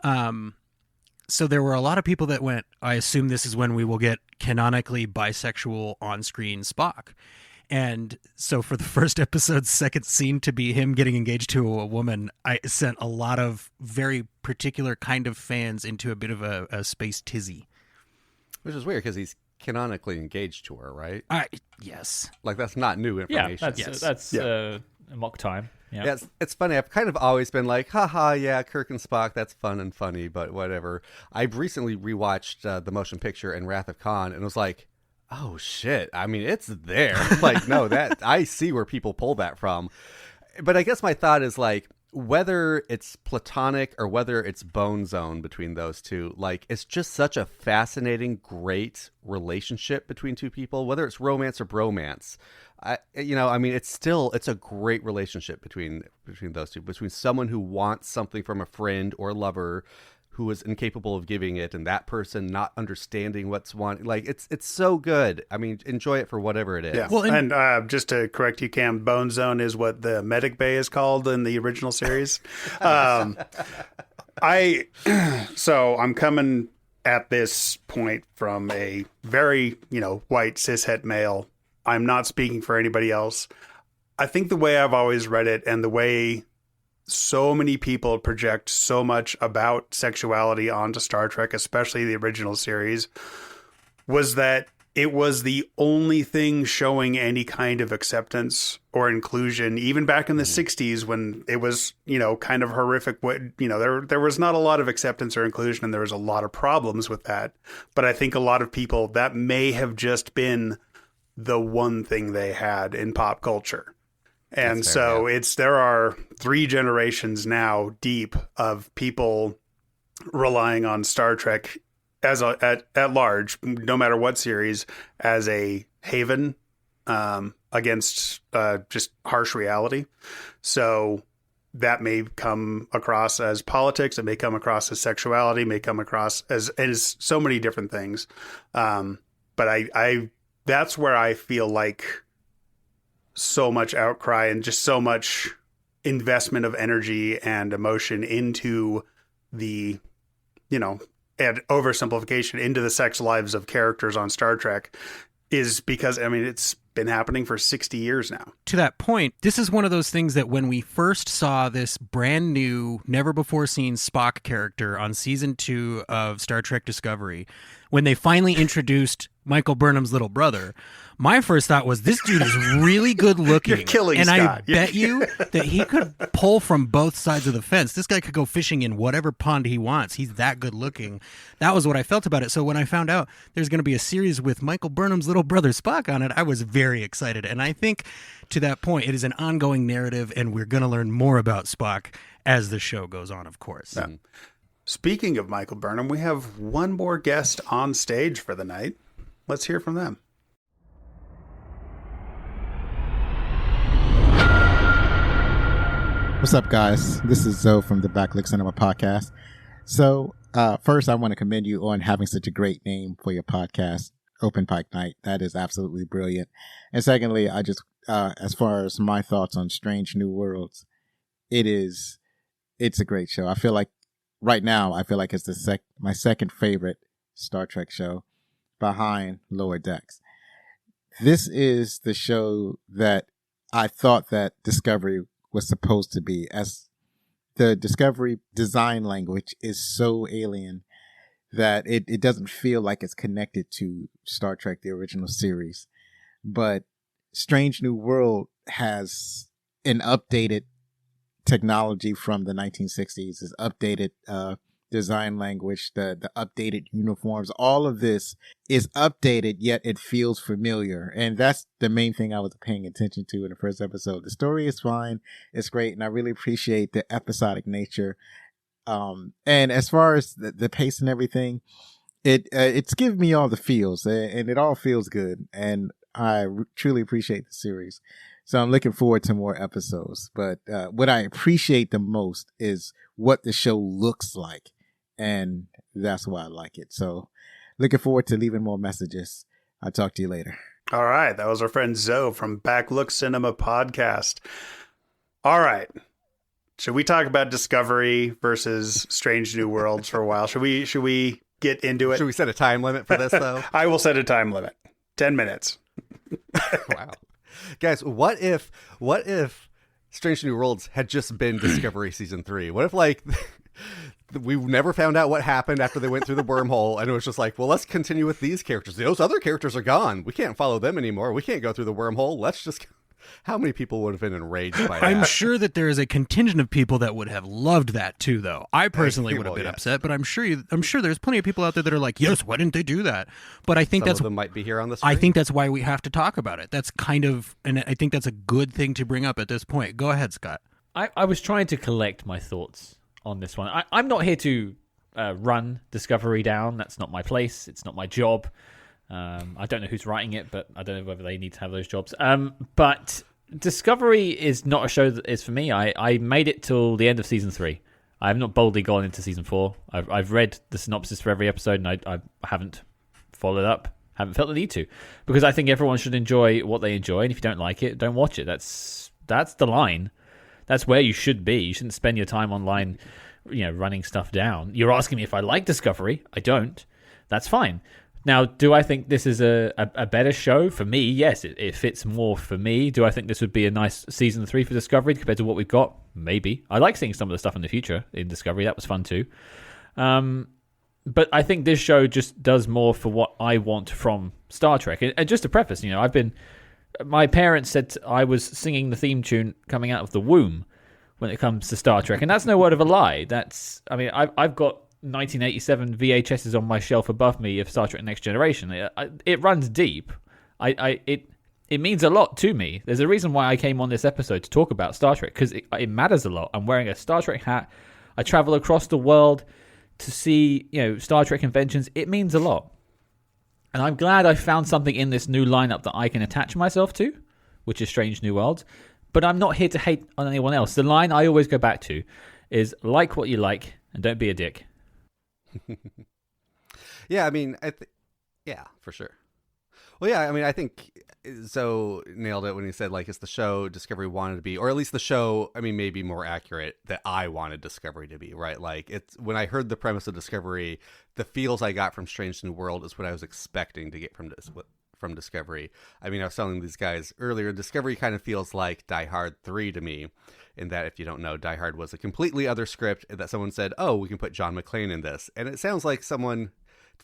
So there were a lot of people that went, I assume this is when we will get canonically bisexual on-screen Spock. And so for the first episode's second scene to be him getting engaged to a woman, I sent a lot of very particular kind of fans into a bit of a space tizzy. Which is weird because he's canonically engaged to her, right? Yes. Like that's not new information. Yeah, that's mock time. Yeah, it's funny. I've kind of always been like, haha, yeah, Kirk and Spock, that's fun and funny, but whatever. I've recently rewatched the motion picture in Wrath of Khan and was like, oh shit, I mean, it's there. Like, no, that I see where people pull that from. But I guess my thought is like, whether it's platonic or whether it's bone zone between those two, like it's just such a fascinating, great relationship between two people, whether it's romance or bromance. It's a great relationship between those two, between someone who wants something from a friend or lover who is incapable of giving it, and that person not understanding what's wanted. Like it's so good. I mean, enjoy it for whatever it is. Yeah. Well, and just to correct you, Cam, Bone Zone is what the medic bay is called in the original series. So I'm coming at this point from a very, white cishet male. I'm not speaking for anybody else. I think the way I've always read it and the way so many people project so much about sexuality onto Star Trek, especially the original series, was that it was the only thing showing any kind of acceptance or inclusion, even back in the 60s when it was, kind of horrific. There was not a lot of acceptance or inclusion, and there was a lot of problems with that. But I think a lot of people, that may have just been the one thing they had in pop culture. And there are 3 generations now deep of people relying on Star Trek at large, no matter what series, as a haven against just harsh reality. So that may come across as politics, it may come across as sexuality, may come across as so many different things. But I that's where I feel like so much outcry and just so much investment of energy and emotion into the, and oversimplification into the sex lives of characters on Star Trek is because, it's been happening for 60 years now. To that point, this is one of those things that when we first saw this brand new, never before seen Spock character on season 2 of Star Trek Discovery, when they finally introduced Michael Burnham's little brother, my first thought was, this dude is really good looking. You're killing and Scott. I bet you that he could pull from both sides of the fence. This guy could go fishing in whatever pond he wants. He's that good looking. That was what I felt about it. So when I found out there's going to be a series with Michael Burnham's little brother Spock on it, I was very excited. And I think to that point, it is an ongoing narrative, and we're going to learn more about Spock as the show goes on, of course. Yeah. Speaking of Michael Burnham, we have one more guest on stage for the night. Let's hear from them. What's up, guys? This is Zoe from the Backlick Cinema podcast. So, first, I want to commend you on having such a great name for your podcast, Open Pike Night. That is absolutely brilliant. And secondly, I just, as far as my thoughts on Strange New Worlds, it's a great show. I feel like right now, it's my second favorite Star Trek show behind Lower Decks. This is the show that I thought that Discovery was supposed to be, as the Discovery design language is so alien that it doesn't feel like it's connected to Star Trek, the original series. But Strange New World has an updated technology from the 1960s, is updated design language, the updated uniforms. All of this is updated, yet it feels familiar. And that's the main thing I was paying attention to in the first episode. The story is fine. It's great. And I really appreciate the episodic nature. And as far as the pace and everything, it's giving me all the feels, and it all feels good. And I truly appreciate the series. So I'm looking forward to more episodes. But what I appreciate the most is what the show looks like. And that's why I like it. So looking forward to leaving more messages. I'll talk to you later. All right. That was our friend Zoe from Backlook Cinema podcast. All right. Should we talk about Discovery versus Strange New Worlds for a while? Should we get into it? Should we set a time limit for this, though? I will set a time limit. 10 minutes. Wow. Guys, what if Strange New Worlds had just been Discovery Season 3? What if, we never found out what happened after they went through the wormhole, and it was just like, well, let's continue with these characters. Those other characters are gone. We can't follow them anymore. We can't go through the wormhole. Let's just... How many people would have been enraged by that? I'm sure that there is a contingent of people that would have loved that too, though. I personally would have been upset, but I'm sure there's plenty of people out there that are like, yes, why didn't they do that? But I think Some of them might be here on the screen. I think that's why we have to talk about it. That's and I think that's a good thing to bring up at this point. Go ahead, Scott. I was trying to collect my thoughts on this one. I'm not here to run Discovery down. That's not my place. It's not my job. I don't know who's writing it, but I don't know whether they need to have those jobs. But Discovery is not a show that is for me. I made it till the end of season 3. I have not boldly gone into season 4. I've read the synopsis for every episode, and I haven't followed up. Haven't felt the need to, because I think everyone should enjoy what they enjoy, and if you don't like it, don't watch it. That's the line. That's where you should be. You shouldn't spend your time online, running stuff down. You're asking me if I like Discovery. I don't. That's fine. Now, do I think this is a better show? For me, yes, it fits more for me. Do I think this would be a nice season 3 for Discovery compared to what we've got? Maybe. I like seeing some of the stuff in the future in Discovery. That was fun too. But I think this show just does more for what I want from Star Trek. And just to preface, my parents said I was singing the theme tune coming out of the womb when it comes to Star Trek, and that's no word of a lie. I've got 1987 VHSs on my shelf above me of Star Trek Next Generation. It runs deep. It means a lot to me. There's a reason why I came on this episode to talk about Star Trek, because it matters a lot. I'm wearing a Star Trek hat. I travel across the world to see, Star Trek conventions. It means a lot. And I'm glad I found something in this new lineup that I can attach myself to, which is Strange New Worlds. But I'm not here to hate on anyone else. The line I always go back to is like what you like and don't be a dick. Yeah, yeah, for sure. Well, yeah, I think Zoe nailed it when he said, it's the show Discovery wanted to be, or at least the show, maybe more accurate, that I wanted Discovery to be, right? It's when I heard the premise of Discovery, the feels I got from Strange New World is what I was expecting to get from Discovery. I was telling these guys earlier, Discovery kind of feels like Die Hard 3 to me, in that, if you don't know, Die Hard was a completely other script that someone said, oh, we can put John McClane in this. And it sounds like someone...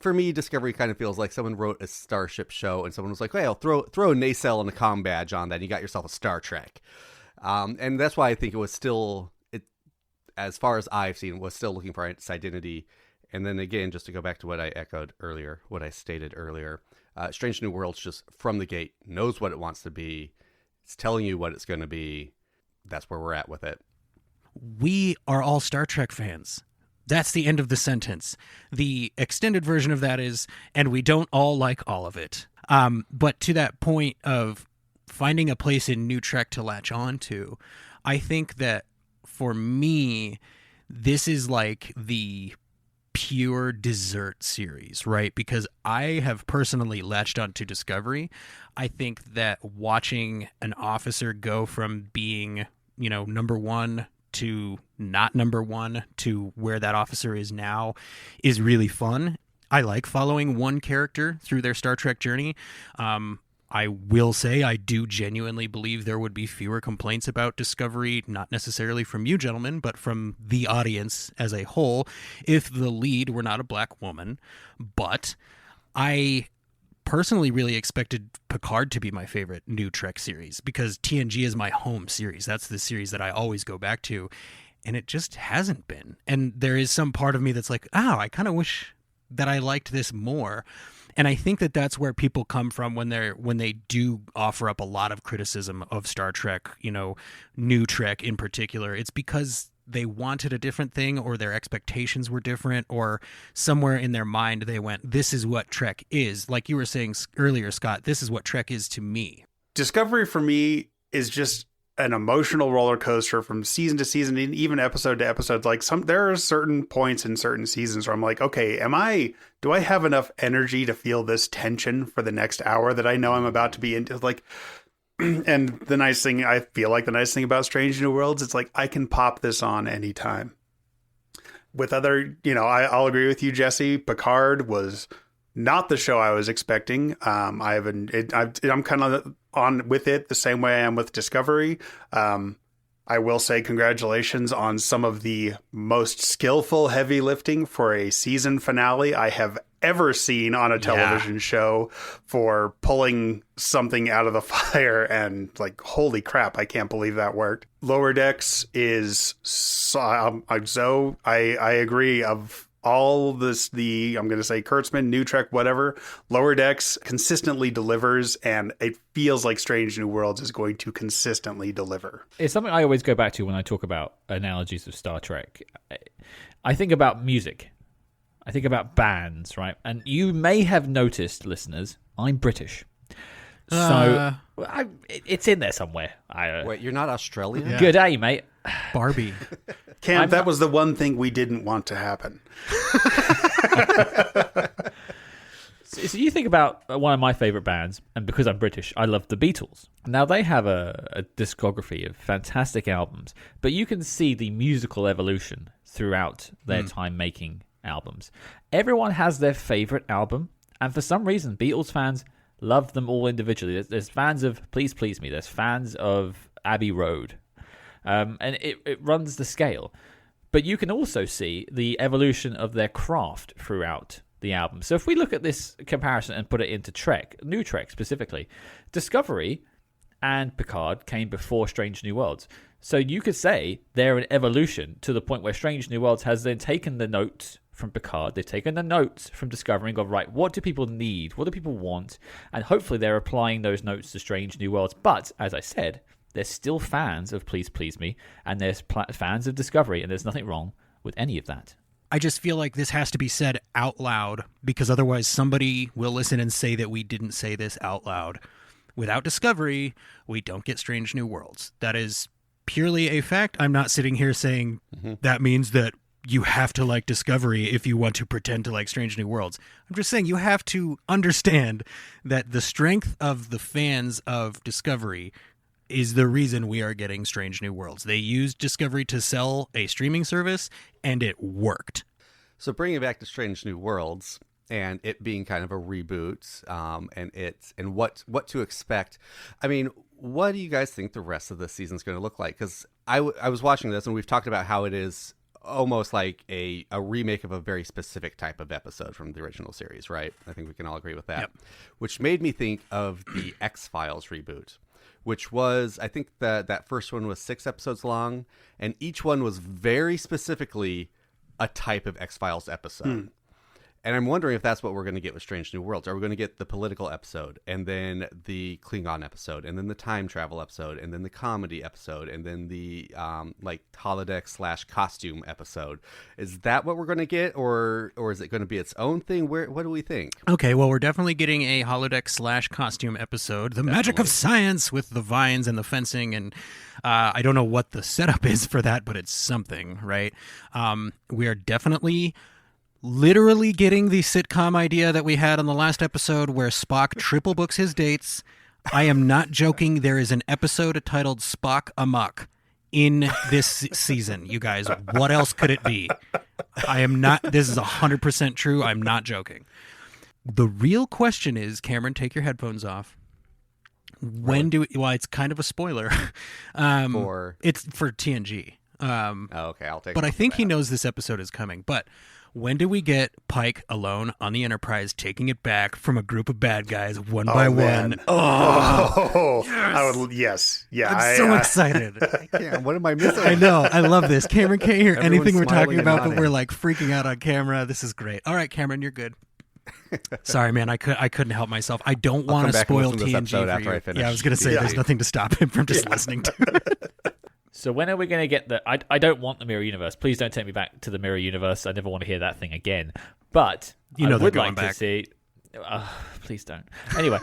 For me, Discovery kind of feels like someone wrote a Starship show and someone was like, hey, I'll throw a nacelle and a comm badge on that and you got yourself a Star Trek. And that's why I think it was still, as far as I've seen, was still looking for its identity. And then again, just to go back to what I stated earlier, Strange New Worlds just from the gate knows what it wants to be. It's telling you what it's going to be. That's where we're at with it. We are all Star Trek fans. That's the end of the sentence. The extended version of that is, and we don't all like all of it. But to that point of finding a place in New Trek to latch on to, I think that for me, this is like the pure dessert series, right? Because I have personally latched onto Discovery. I think that watching an officer go from being, number one to not number one to where that officer is now is really fun. I like following one character through their Star Trek journey. I will say I do genuinely believe there would be fewer complaints about Discovery, not necessarily from you gentlemen, but from the audience as a whole, if the lead were not a black woman. But I personally really expected Picard to be my favorite new Trek series because TNG is my home series. That's the series that I always go back to, and it just hasn't been. And there is some part of me that's like, I kind of wish that I liked this more. And I think that that's where people come from when they do offer up a lot of criticism of Star Trek, new Trek in particular. It's because they wanted a different thing, or their expectations were different, or somewhere in their mind they went, this is what Trek is. Like you were saying earlier, Scott, this is what Trek is to me. Discovery for me is just an emotional roller coaster from season to season, and even episode to episode. There are certain points in certain seasons where I'm like, okay, do I have enough energy to feel this tension for the next hour that I know I'm about to be into? And the nice thing about Strange New Worlds, it's like I can pop this on anytime. With other, I'll agree with you, Jesse. Picard was not the show I was expecting. I'm kind of on with it the same way I am with Discovery. I will say congratulations on some of the most skillful heavy lifting for a season finale I have ever seen on a television show, for pulling something out of the fire and holy crap, I can't believe that worked. Lower Decks is so, I agree, of all this, I'm going to say Kurtzman, New Trek, whatever, Lower Decks consistently delivers, and it feels like Strange New Worlds is going to consistently deliver. It's something I always go back to when I talk about analogies of Star Trek. I think about music. I think about bands, right? And you may have noticed, listeners, I'm British. So it's in there somewhere. Wait, you're not Australian? Yeah. Good day, mate. Barbie. Cam, that was the one thing we didn't want to happen. So you think about one of my favorite bands, and because I'm British, I love the Beatles. Now, they have a discography of fantastic albums, but you can see the musical evolution throughout their time making albums. Everyone has their favorite album, and for some reason, Beatles fans love them all individually. There's fans of Please Please Me. There's fans of Abbey Road. And it runs the scale. But you can also see the evolution of their craft throughout the album. So if we look at this comparison and put it into Trek, New Trek specifically, Discovery and Picard came before Strange New Worlds. So you could say they're an evolution to the point where Strange New Worlds has then taken the notes from Picard, they've taken the notes from Discovery and gone, right, what do people need? What do people want? And hopefully they're applying those notes to Strange New Worlds. But, as I said, they're still fans of Please Please Me, and they're fans of Discovery, and there's nothing wrong with any of that. I just feel like this has to be said out loud, because otherwise somebody will listen and say that we didn't say this out loud. Without Discovery, we don't get Strange New Worlds. That is purely a fact. I'm not sitting here saying that means that you have to like Discovery if you want to pretend to like Strange New Worlds. I'm just saying you have to understand that the strength of the fans of Discovery is the reason we are getting Strange New Worlds. They used Discovery to sell a streaming service, and it worked. So bringing it back to Strange New Worlds and it being kind of a reboot, and what to expect. I mean, what do you guys think the rest of the season is going to look like? Because I was watching this, and we've talked about how it is almost like a remake of a very specific type of episode from the original series, right? I think we can all agree with that. Yep. Which made me think of the X-Files reboot, which was, I think that first one was 6 episodes long, and each one was very specifically a type of X-Files episode. And I'm wondering if that's what we're going to get with Strange New Worlds. Are we going to get the political episode, and then the Klingon episode, and then the time travel episode, and then the comedy episode, and then the like holodeck / costume episode? Is that what we're going to get, or is it going to be its own thing? What do we think? Okay, well, we're definitely getting a holodeck / costume episode. The magic of science with the vines and the fencing, and I don't know what the setup is for that, but it's something, right? We are definitely literally getting the sitcom idea that we had on the last episode where Spock triple books his dates. I am not joking. There is an episode titled Spock Amok in this season, you guys. What else could it be? I am not. This is 100% true. I'm not joking. The real question is, Cameron, take your headphones off. When do we, well, it's kind of a spoiler. It's for TNG. Okay, I'll take it. But I think he knows this episode is coming. But when do we get Pike alone on the Enterprise taking it back from a group of bad guys one by one? Oh, yes. yes. Yeah. I'm so excited. What am I missing? I know. I love this. Cameron can't hear Everyone's anything we're talking smiling and about, but nodding. we're like freaking out on camera. This is great. All right, Cameron, you're good. Sorry, man. I couldn't help myself. I don't I'll want come to back and spoil listen to this TNG episode for after you. I finish. Yeah, I was going to say, Yeah. there's nothing to stop him from just listening to it. So when are we going to get the... I don't want the Mirror Universe. Please don't take me back to the Mirror Universe. I never want to hear that thing again. But You know I they're would going like back. to see... please don't. Anyway,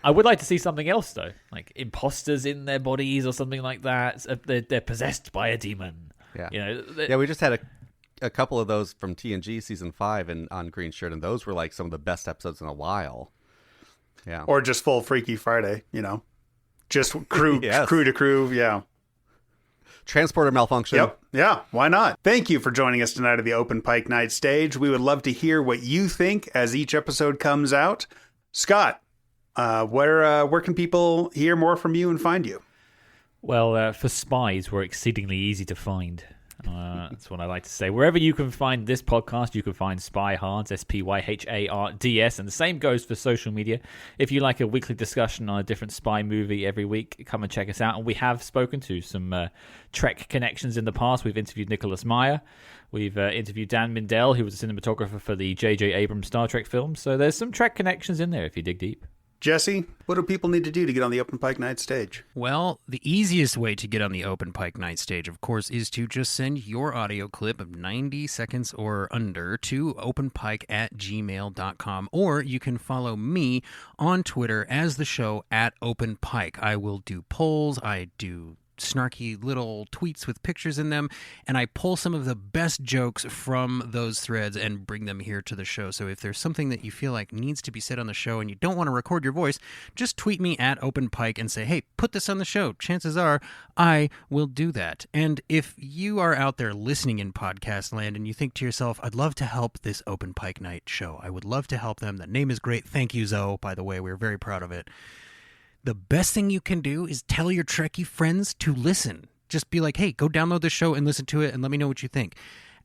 I would like to see something else, though. Like imposters in their bodies or something like that. They're possessed by a demon. Yeah. You know, Yeah, we just had a couple of those from TNG season 5 and on Green Shirt, and those were like some of the best episodes in a while. Yeah. Or just full Freaky Friday, just crew Yes. crew to crew. Yeah. Transporter malfunction. Yep. Yeah. Why not? Thank you for joining us tonight at the Open Pike Night stage. We would love to hear what you think as each episode comes out. Scott, where can people hear more from you and find you? Well, for spies, we're exceedingly easy to find. That's what I like to say. Wherever you can find this podcast, you can find Spy Hards, SPYHARDS, and the same goes for social media. If you like a weekly discussion on a different spy movie every week, come and check us out. And we have spoken to some Trek connections in the past. We've interviewed Nicholas Meyer. We've interviewed Dan Mindell, who was a cinematographer for the J.J. Abrams Star Trek films. So there's some Trek connections in there if you dig deep. Jesse, what do people need to do to get on the Open Pike Night stage? Well, the easiest way to get on the Open Pike Night stage, of course, is to just send your audio clip of 90 seconds or under to openpike@gmail.com, or you can follow me on Twitter as the show @OpenPike. I will do polls, I do snarky little tweets with pictures in them, and I pull some of the best jokes from those threads and bring them here to the show. So if there's something that you feel like needs to be said on the show and you don't want to record your voice, just tweet me @OpenPike and say, hey, put this on the show. Chances are I will do that. And if you are out there listening in podcast land and you think to yourself, I'd love to help this Open Pike Night show, I would love to help them. The name is great. Thank you, Zoe, by the way. We're very proud of it. The best thing you can do is tell your Trekkie friends to listen. just be like, hey, go download the show and listen to it and let me know what you think.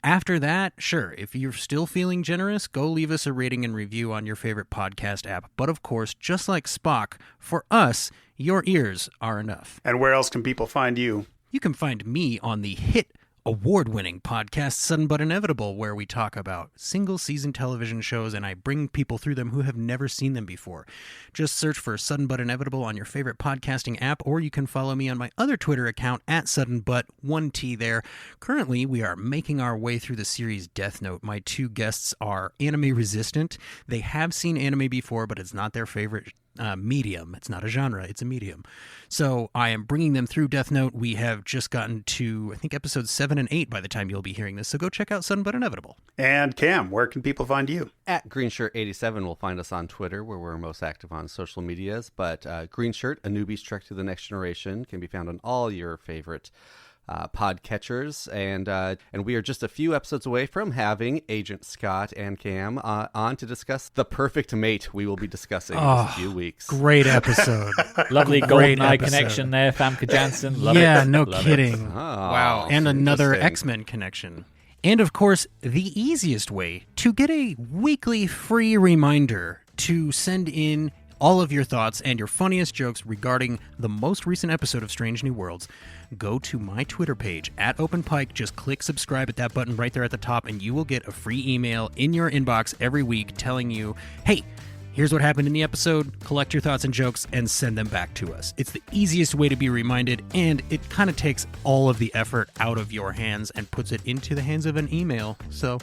After that, sure, if you're still feeling generous, go leave us a rating and review on your favorite podcast app. But of course, just like Spock, for us, your ears are enough. And where else can people find you? You can find me on the hit award-winning podcast Sudden But Inevitable, where we talk about single-season television shows and I bring people through them who have never seen them before. Just search for Sudden But Inevitable on your favorite podcasting app, or you can follow me on my other Twitter account at Sudden But, 1T there. Currently, we are making our way through the series Death Note. My two guests are anime resistant. They have seen anime before, but it's not their favorite medium. It's not a genre, it's a medium. So I am bringing them through Death Note. We have just gotten to, I think, episodes 7 and 8 by the time you'll be hearing this. So go check out Sudden But Inevitable. And Cam, where can people find you? At GreenShirt87 will find us on Twitter, where we're most active on social medias. But Green Shirt, a newbie's trek to the next generation, can be found on all your favorite podcatchers, and we are just a few episodes away from having Agent Scott and Cam on to discuss the perfect mate we will be discussing in a few weeks. Great episode. Lovely golden eye connection there, Famke Janssen. Love it. No Love kidding. It. Wow. And another X-Men connection. And of course, the easiest way to get a weekly free reminder to send in all of your thoughts and your funniest jokes regarding the most recent episode of Strange New Worlds, go to my Twitter page at OpenPike. Just click subscribe at that button right there at the top, and you will get a free email in your inbox every week telling you, hey, here's what happened in the episode, collect your thoughts and jokes, and send them back to us. It's the easiest way to be reminded, and it kind of takes all of the effort out of your hands and puts it into the hands of an email. So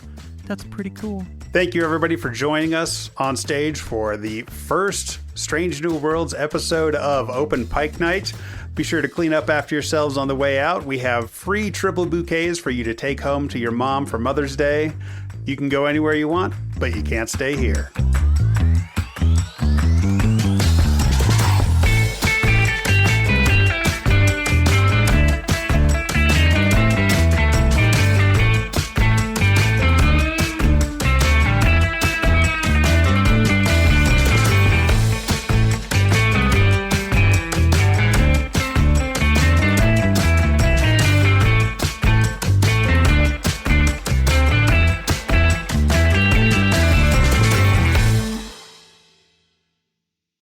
that's pretty cool. Thank you, everybody, for joining us on stage for the first Strange New Worlds episode of Open Pike Night. Be sure to clean up after yourselves on the way out. We have free Tribble bouquets for you to take home to your mom for Mother's Day. You can go anywhere you want, but you can't stay here.